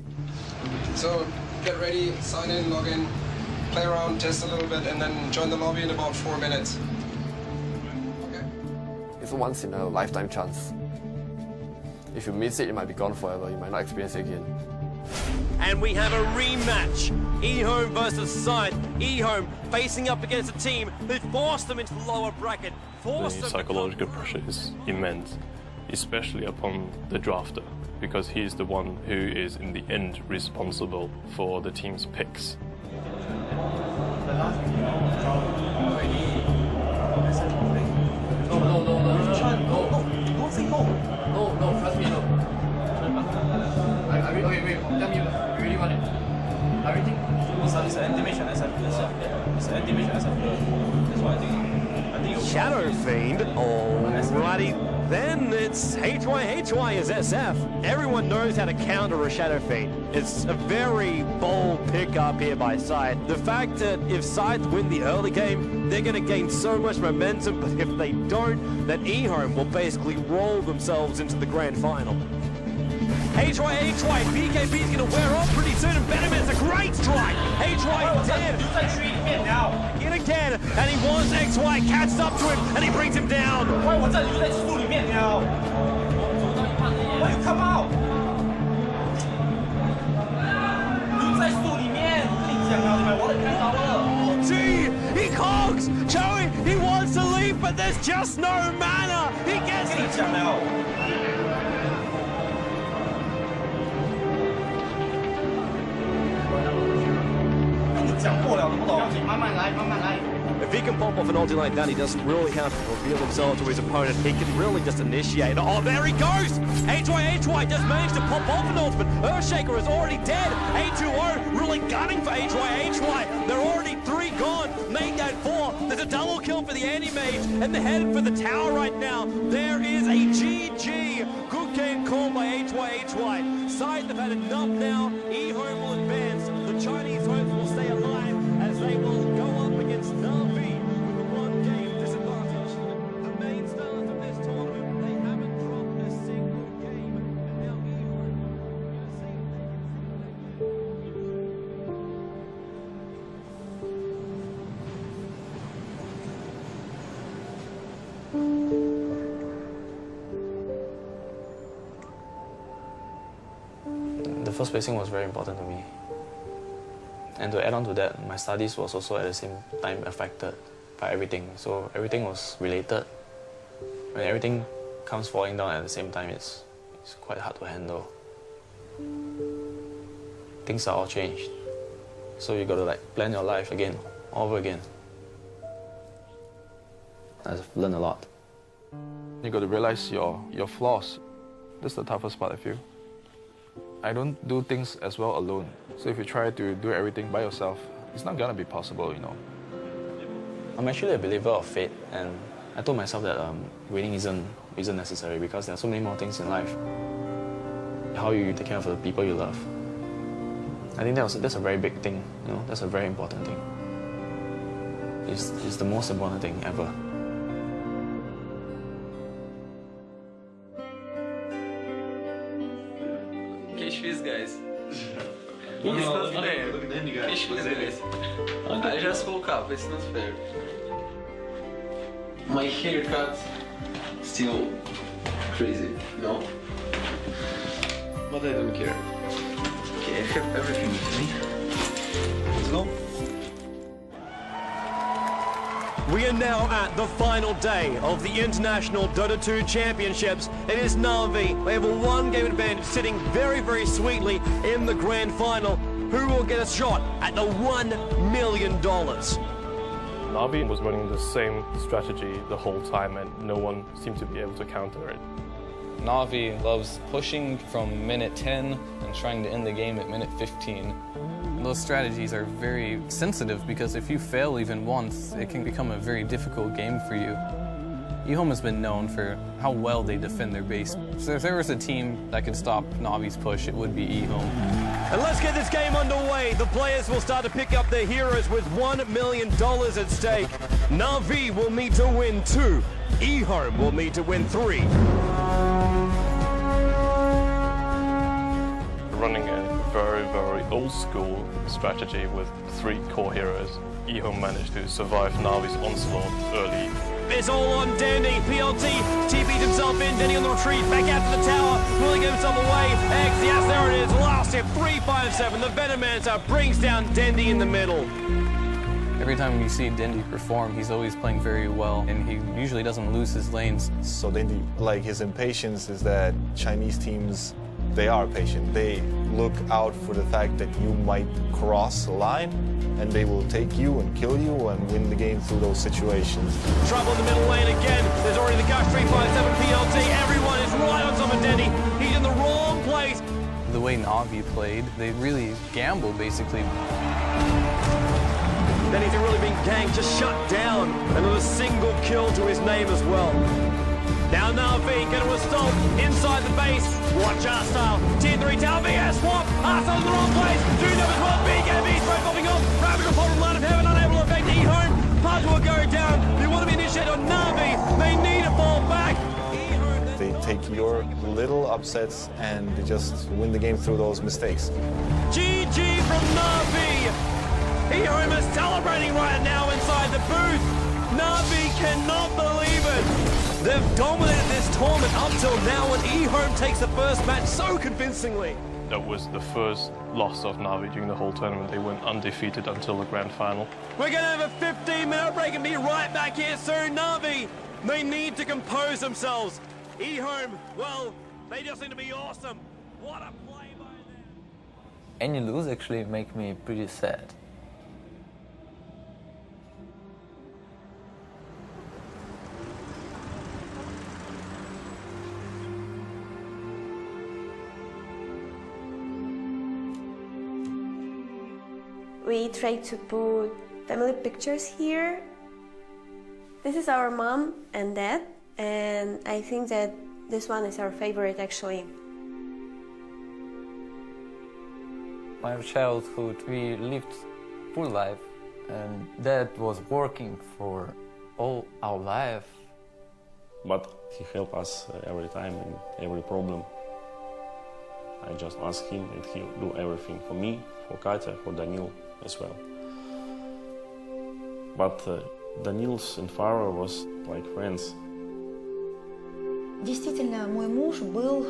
So get ready, sign in, log in, play around, test a little bit, and then join the lobby in about 4 minutes. Okay? It's a once in a lifetime chance. If you miss it, you might be gone forever. You might not experience it again. And we have a rematch. eHome versus Scythe. eHome facing up against a team who forced them into the lower bracket. The psychological pressure is immense, especially upon the drafter, because he is the one who is in the end responsible for the team's picks. No, trust me, no. Wait, tell me, you really want it? Everything? It's an animation SF. It's an animation SF. That's what I think. Shadow Fiend. Alrighty, then it's HY is SF. Everyone knows how to counter a Shadow Fiend. It's a very bold pickup here by Scythe. The fact that if Scythe win the early game, they're going to gain so much momentum, but if they don't, then eHome will basically roll themselves into the grand final. HY, BKB's gonna wear off pretty soon, and Benjamin's a great strike. HY dead. In again, and he wants XY, catches up to him, and he brings him down. Come out! Gee, he cogs! Joey, he wants to leave, but there's just no mana. He gets it. If he can pop off an ulti like that, he doesn't really have to reveal himself to his opponent. He can really just initiate. Oh, there he goes! HY just managed to pop off an ultimate. Earthshaker is already dead. A2O really gunning for HY. They're already 3 gone. Made that 4. There's a double kill for the anti-mage, and they're headed for the tower right now. There is a GG. Good game called by HY. Scythe have had enough now. eHome will advance. The Chinese hopes will stay alive as they will go up against Na'Vi with a 1-game disadvantage. The main stars of this tournament, they haven't dropped a single game, and now eHome are the same The first placing was very important to me. And to add on to that, my studies was also at the same time affected by everything. So everything was related. When everything comes falling down at the same time, it's quite hard to handle. Things are all changed. So you gotta plan your life again, all over again. I've learned a lot. You got to realize your flaws. That's the toughest part, I feel. I don't do things as well alone. So if you try to do everything by yourself, it's not gonna be possible, you know. I'm actually a believer of fate, and I told myself that winning isn't necessary because there are so many more things in life. How you take care of the people you love. I think that's a very big thing, you know. That's a very important thing. It's the most important thing ever. Catch guys. It's not fair. Catch guys. I just woke up, it's not fair. My haircut still crazy, no? But I don't care. Okay, I have everything with me. Let's go. We are now at the final day of the International Dota 2 Championships. It is Na'Vi. They have a 1-game advantage, sitting very, very sweetly in the grand final. Who will get a shot at the $1 million? Na'Vi was running the same strategy the whole time, and no one seemed to be able to counter it. Na'Vi loves pushing from minute 10 and trying to end the game at minute 15. Those strategies are very sensitive because if you fail even once, it can become a very difficult game for you. eHome has been known for how well they defend their base. So if there was a team that could stop Navi's push, it would be eHome. And let's get this game underway. The players will start to pick up their heroes with $1 million at stake. Navi will need to win 2. eHome will need to win 3. Running a very, very old school strategy with 3 core heroes, eHome managed to survive Navi's onslaught early. It's all on Dandy. PLT TP'd himself in. Dandy on the retreat. Back out to the tower. Will he get himself away? X, yes, there it is. Last hit, 3-5-7. The Venomancer brings down Dandy in the middle. Every time you see Dandy perform, he's always playing very well, and he usually doesn't lose his lanes. So Dandy, like his impatience is that Chinese teams, they are patient. They look out for the fact that you might cross a line, and they will take you and kill you and win the game through those situations. Trouble in the middle lane again. There's already the gush, 3-5-7 PLT. Everyone is right on top of Dandy. He's in the wrong place. The way Navi played, they really gambled, basically. Dandy's really been ganked, just shut down. Another single kill to his name as well. Now Navi going to assault inside the base. Watch R-Style. Tier 3 tower VS swap. R-Style's in the wrong place. 2 numbers 1. BKB throw popping off. Ravage upon the line of heaven. Unable to affect eHome. Pudge will go down. They want to be initiated on Navi. They need to fall back. They take your little upsets and they just win the game through those mistakes. GG from Navi. eHome is celebrating right now inside the booth. Navi cannot believe it. They've dominated this tournament up till now, and eHome takes the first match so convincingly. That was the first loss of Navi during the whole tournament. They went undefeated until the grand final. We're going to have a 15-minute break and be right back here soon. Navi, they need to compose themselves. eHome, well, they just seem to be awesome. What a play by them. Any lose actually make me pretty sad. We try to put family pictures here. This is our mom and dad, and I think that this one is our favorite actually. My childhood, we lived full life, and dad was working for all our life. But he helped us every time in every problem. I just ask him and he'll do everything for me, for Katya, for Daniil as well. But Daniil's and Farah was like friends. Действительно, мой муж был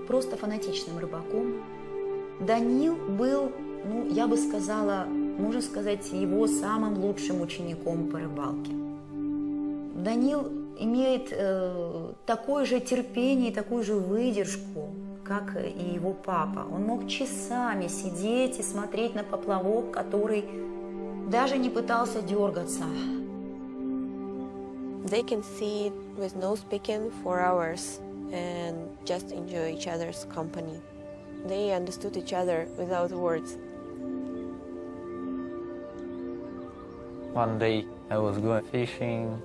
просто фанатичным рыбаком. Даниил был, ну, я бы сказала, можно сказать, его самым лучшим учеником по рыбалке. Даниил имеет такое же терпение, такую же выдержку, как и его папа. Он мог часами сидеть и смотреть на поплавок, который даже не пытался дергаться. They can sit with no speaking for hours and just enjoy each other's company. They understood each other without words. One day I was going fishing,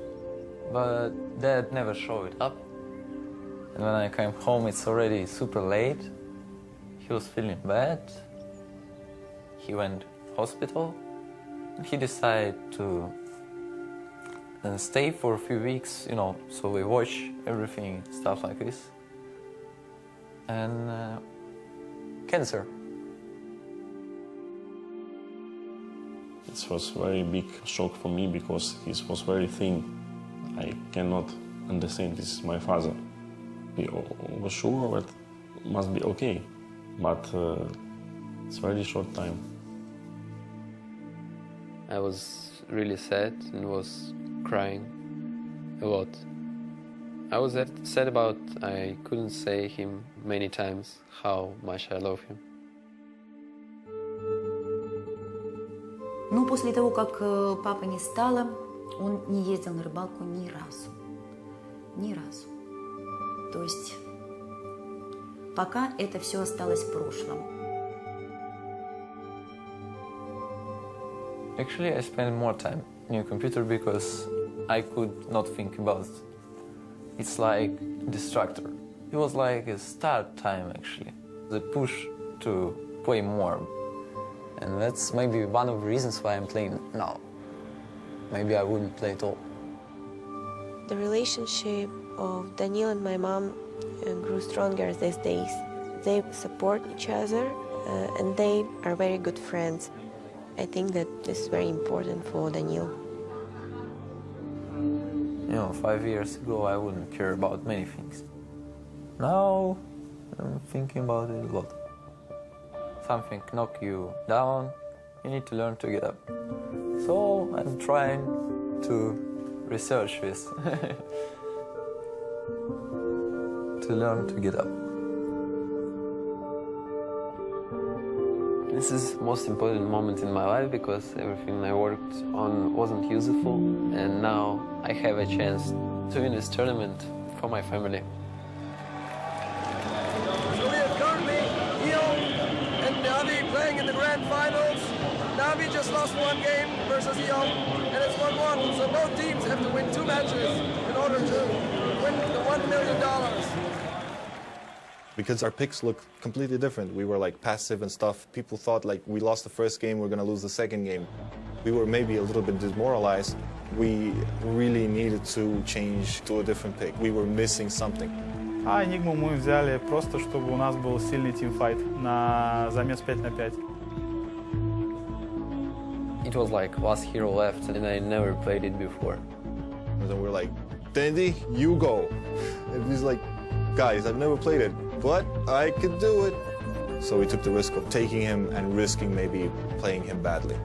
but dad never showed up. And when I came home, it's already super late. He was feeling bad. He went hospital. He decided to stay for a few weeks, you know, so we watch everything, stuff like this. And cancer. It was a very big shock for me because he was very thin. I cannot understand, this is my father. We were sure that it must be okay, but it's a very short time. I was really sad and was crying a lot. I was sad about I couldn't say him many times how much I love him. Но после того, как папы не стало, он не ездил на рыбалку ни разу. Ни разу. То есть пока это все осталось в прошлом. Actually, I spent more time in a computer because I could not think about It's like distractor. It was like a start time actually. The push to play more. And that's maybe one of the reasons why I'm playing now. Maybe I wouldn't play at all. The relationship of Daniil and my mom grew stronger these days. They support each other and they are very good friends. I think that this is very important for Daniil. You know, 5 years ago I wouldn't care about many things. Now I'm thinking about it a lot. Something knock you down, you need to learn to get up. So I'm trying to research this. To learn to get up. This is the most important moment in my life because everything I worked on wasn't useful, and now I have a chance to win this tournament for my family. So we have currently Ion and Navi playing in the grand finals. Navi just lost one game versus Ion, and it's 1-1. So both teams have to win 2 matches in order to win the $1 million. Because our picks look completely different. We were like passive and stuff. People thought like we lost the first game, we're gonna lose the second game. We were maybe a little bit demoralized. We really needed to change to a different pick. We were missing something. А Enigmu мы взяли просто, чтобы у нас был сильный тимфайт на замес 5 на 5. It was like last hero left, and I never played it before. And then we're like, Dandy, you go. And he's like, guys, I've never played it, but I could do it. So we took the risk of taking him and risking maybe playing him badly.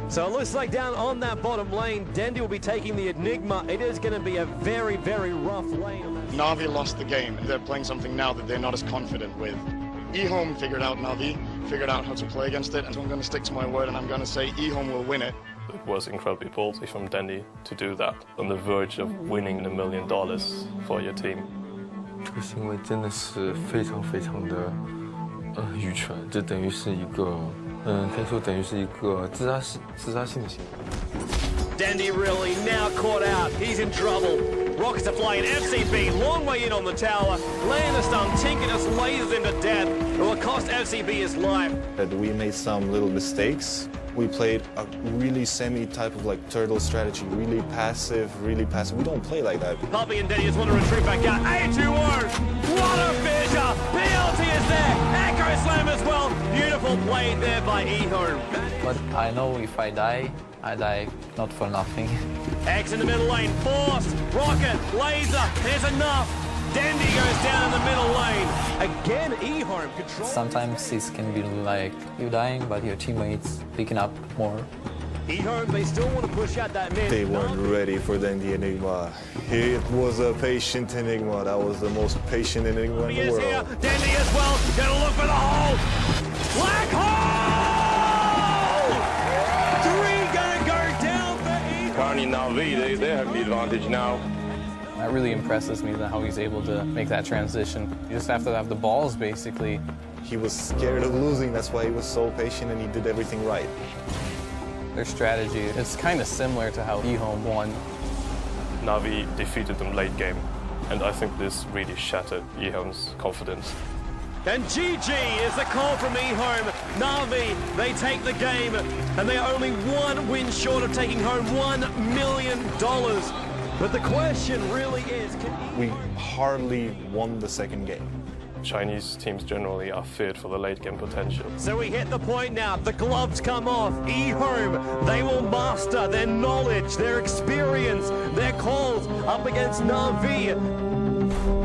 So it looks like down on that bottom lane, Dandy will be taking the Enigma. It is going to be a very, very rough lane. Navi lost the game. They're playing something now that they're not as confident with. eHome figured out Navi, figured out how to play against it, and so I'm going to stick to my word and I'm going to say eHome will win it. It was incredibly ballsy from Dandy to do that, on the verge of winning $1 million for your team. 这个行为真的是非常非常的愚蠢，这等于是一个可以说等于是一个自杀性的行为。 Dandy really now caught out. He's in trouble. Rockets are flying. FCB long way in on the tower. Laying the stun. Tinker just lasers into death. It will cost FCB his life. We made some little mistakes. We played a really semi-type of like turtle strategy, really passive, really passive. We don't play like that. Puppy and Dandy just want to retreat back out. A2-0. What a fissure. PLT is there. Echo Slam as well. Beautiful play there by eHome. But I know if I die not for nothing. X in the middle lane. Forced. Rocket. Laser. There's enough. Dandy goes down in the middle lane. Again, eHome control. Sometimes this can be like you dying, but your teammates picking up more. eHome, they still want to push out that mid. They weren't ready for Dandy Enigma. It was a patient Enigma. That was the most patient Enigma in the world. Here. Dandy as well. Gonna look for the hole. Black hole! 3 gonna go down for eHome. Currently Navi, they have the advantage now. That really impresses me, how he's able to make that transition. You just have to have the balls, basically. He was scared of losing, that's why he was so patient and he did everything right. Their strategy is kind of similar to how eHome won. Navi defeated them late game, and I think this really shattered eHome's confidence. And GG is the call from eHome. Navi, they take the game, and they are only 1 win short of taking home $1 million. But the question really is, we hardly won the second game. Chinese teams generally are feared for the late game potential. So we hit the point now. The gloves come off. eHome, they will master their knowledge, their experience, their calls up against Navi.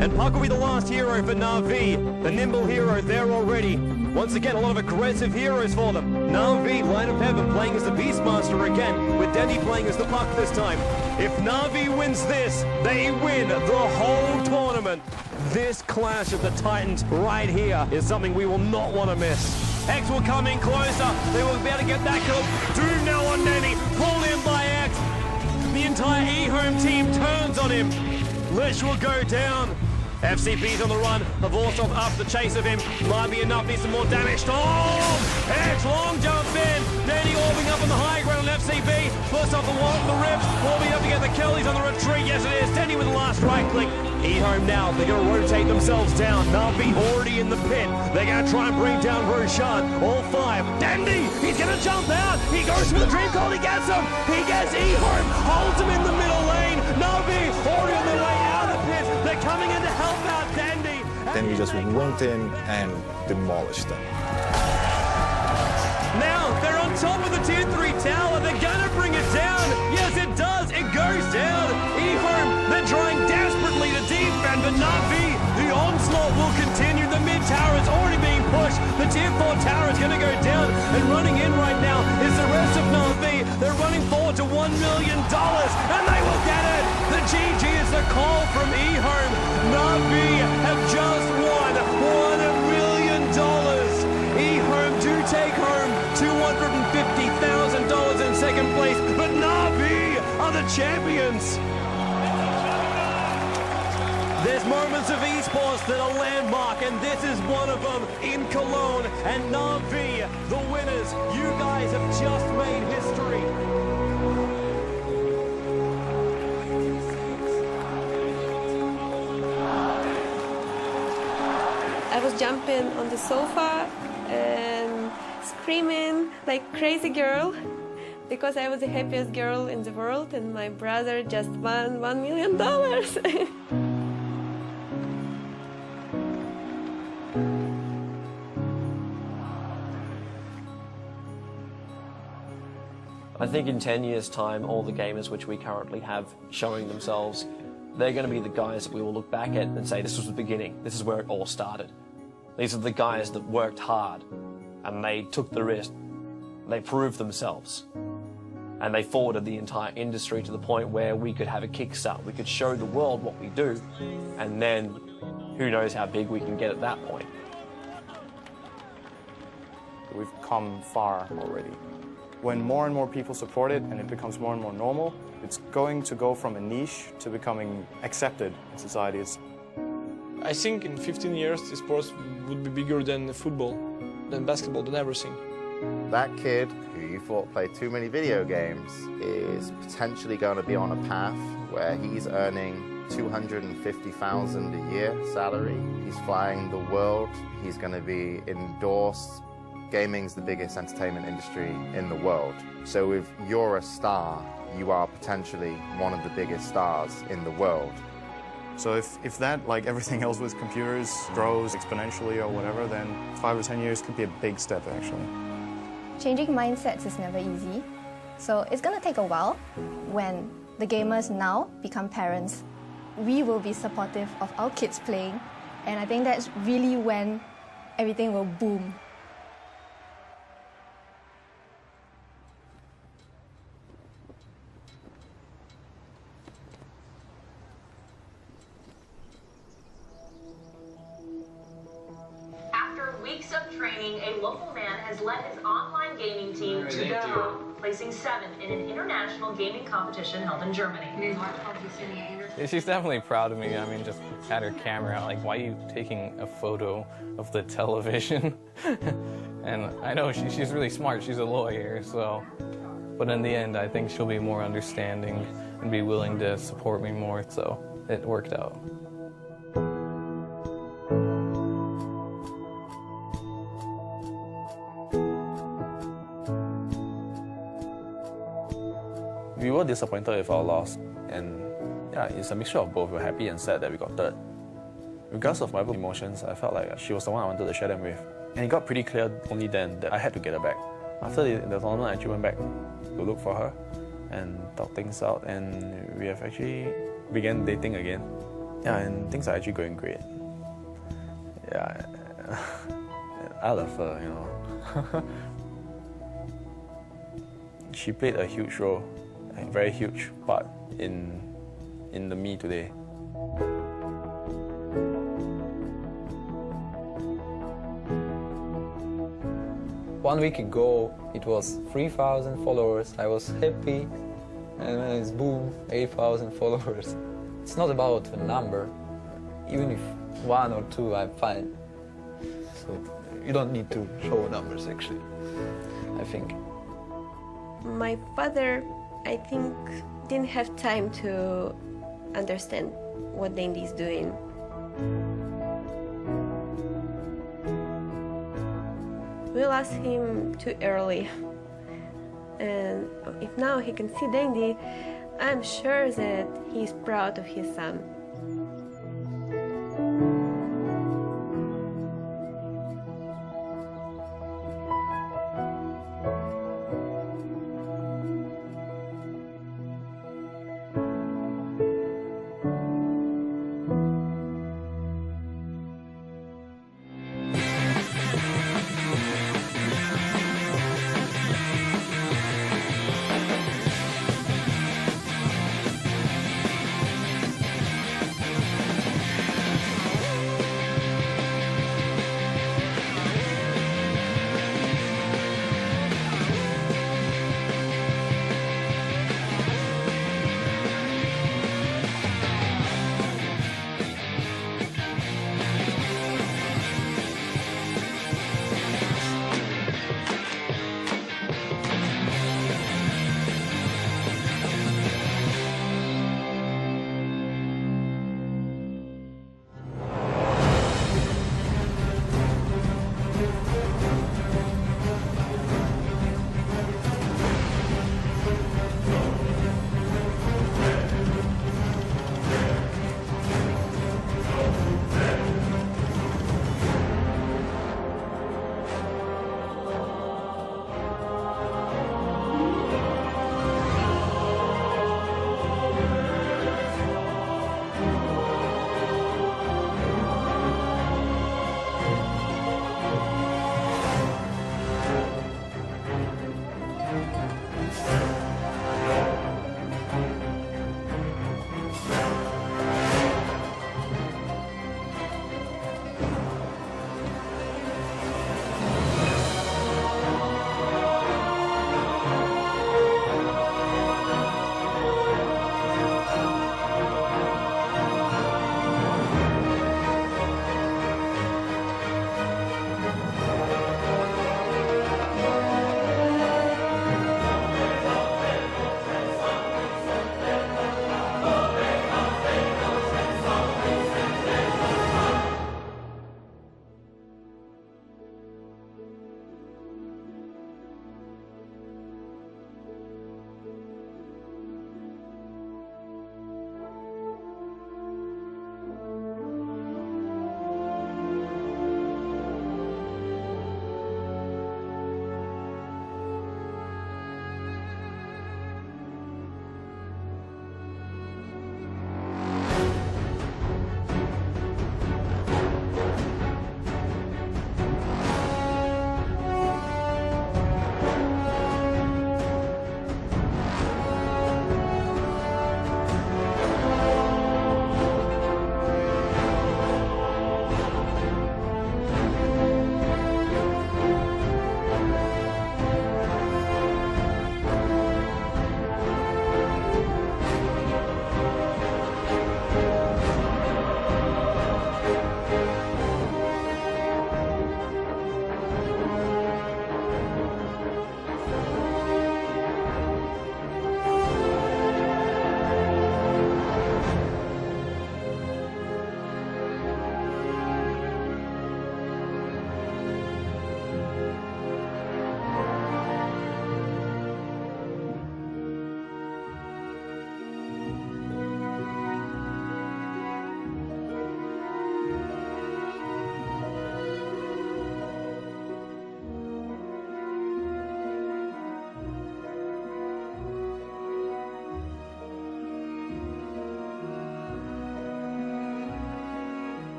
And Puck will be the last hero for Navi. The nimble hero there already. Once again, a lot of aggressive heroes for them. Navi, Line of Heaven, playing as the Beastmaster again, with Dandy playing as the Puck this time. If Navi wins this, they win the whole tournament. This clash of the Titans right here is something we will not want to miss. X will come in closer. They will be able to get that kill. Doom now on Dandy, pulled in by X. The entire eHome team turns on him. Lish will go down. FCB's on the run.Avorsov up the chase of him. Might be enough. Needs some more damage. Oh! X long jump in. Dandy orbing up on the high ground on FCB. First off the wall, the ribs. Orbing up to get the kill. He's on the retreat. Yes, it is. Dandy with the last strike link. eHome now, they're going to rotate themselves down. Navi already in the pit. They're going to try and bring down Roshan. All five. Dandy, he's going to jump out. He goes for the dream call. He gets him. He gets eHome. Holds him in the middle lane. Navi already on their way out of the pit. They're coming in to help out Dandy. Then we just went in and demolished them. Now they're on top of the tier 3 tower. They're going to bring it down. Yes, it does. It goes down. eHome, they're trying desperately to defend, but Navi, the onslaught will continue. The mid tower is already being pushed. The tier 4 tower is going to go down, and running in right now is the rest of Navi. They're running forward to $1 million, and they will get it. The GG is the call from eHome. Navi have just won $1 million. eHome do take home $250,000 in second place, but Navi are the champions. There's moments of esports that are landmark, and this is one of them in Cologne. And Navi, the winners, you guys have just made history. I was jumping on the sofa and screaming like crazy girl because I was the happiest girl in the world and my brother just won $1 million. I think in 10 years' time, all the gamers which we currently have showing themselves, they're going to be the guys that we will look back at and say, this was the beginning, this is where it all started. These are the guys that worked hard and they took the risk, they proved themselves, and they forwarded the entire industry to the point where we could have a kickstart, we could show the world what we do, and then who knows how big we can get at that point. We've come far already. When more and more people support it and it becomes more and more normal, it's going to go from a niche to becoming accepted in society. I think in 15 years, sports would be bigger than football, than basketball, than everything. That kid who you thought played too many video games is potentially going to be on a path where he's earning $250,000 a year salary. He's flying the world. He's going to be endorsed. Gaming's the biggest entertainment industry in the world. So if you're a star, you are potentially one of the biggest stars in the world. So if that, like everything else with computers, grows exponentially or whatever, then 5 or 10 years could be a big step, actually. Changing mindsets is never easy. So it's going to take a while. When the gamers now become parents, we will be supportive of our kids playing. And I think that's really when everything will boom. Weeks of training, a local man has led his online gaming team to go, placing 7th in an international gaming competition held in Germany. Yeah, she's definitely proud of me. I mean, just had her camera out, like, why are you taking a photo of the television? And I know she's really smart, she's a lawyer, so. But in the end, I think she'll be more understanding and be willing to support me more, so it worked out. We were disappointed with our loss, and yeah, it's a mixture of both. We're happy and sad that we got third. Regardless of my emotions, I felt like she was the one I wanted to share them with. And it got pretty clear only then that I had to get her back. After the tournament, I actually went back to look for her and talk things out, and we have actually began dating again. Yeah, and things are actually going great. Yeah, I love her, you know. She played a huge role, a very huge part in the me today. One week ago, it was 3,000 followers. I was happy, and then it's boom, 8,000 followers. It's not about a number. Even if 1 or 2, I'm fine. So you don't need to show numbers, actually, I think. My father, I think, didn't have time to understand what Dandy is doing. We lost him too early, and if now he can see Dandy, I'm sure that he's proud of his son.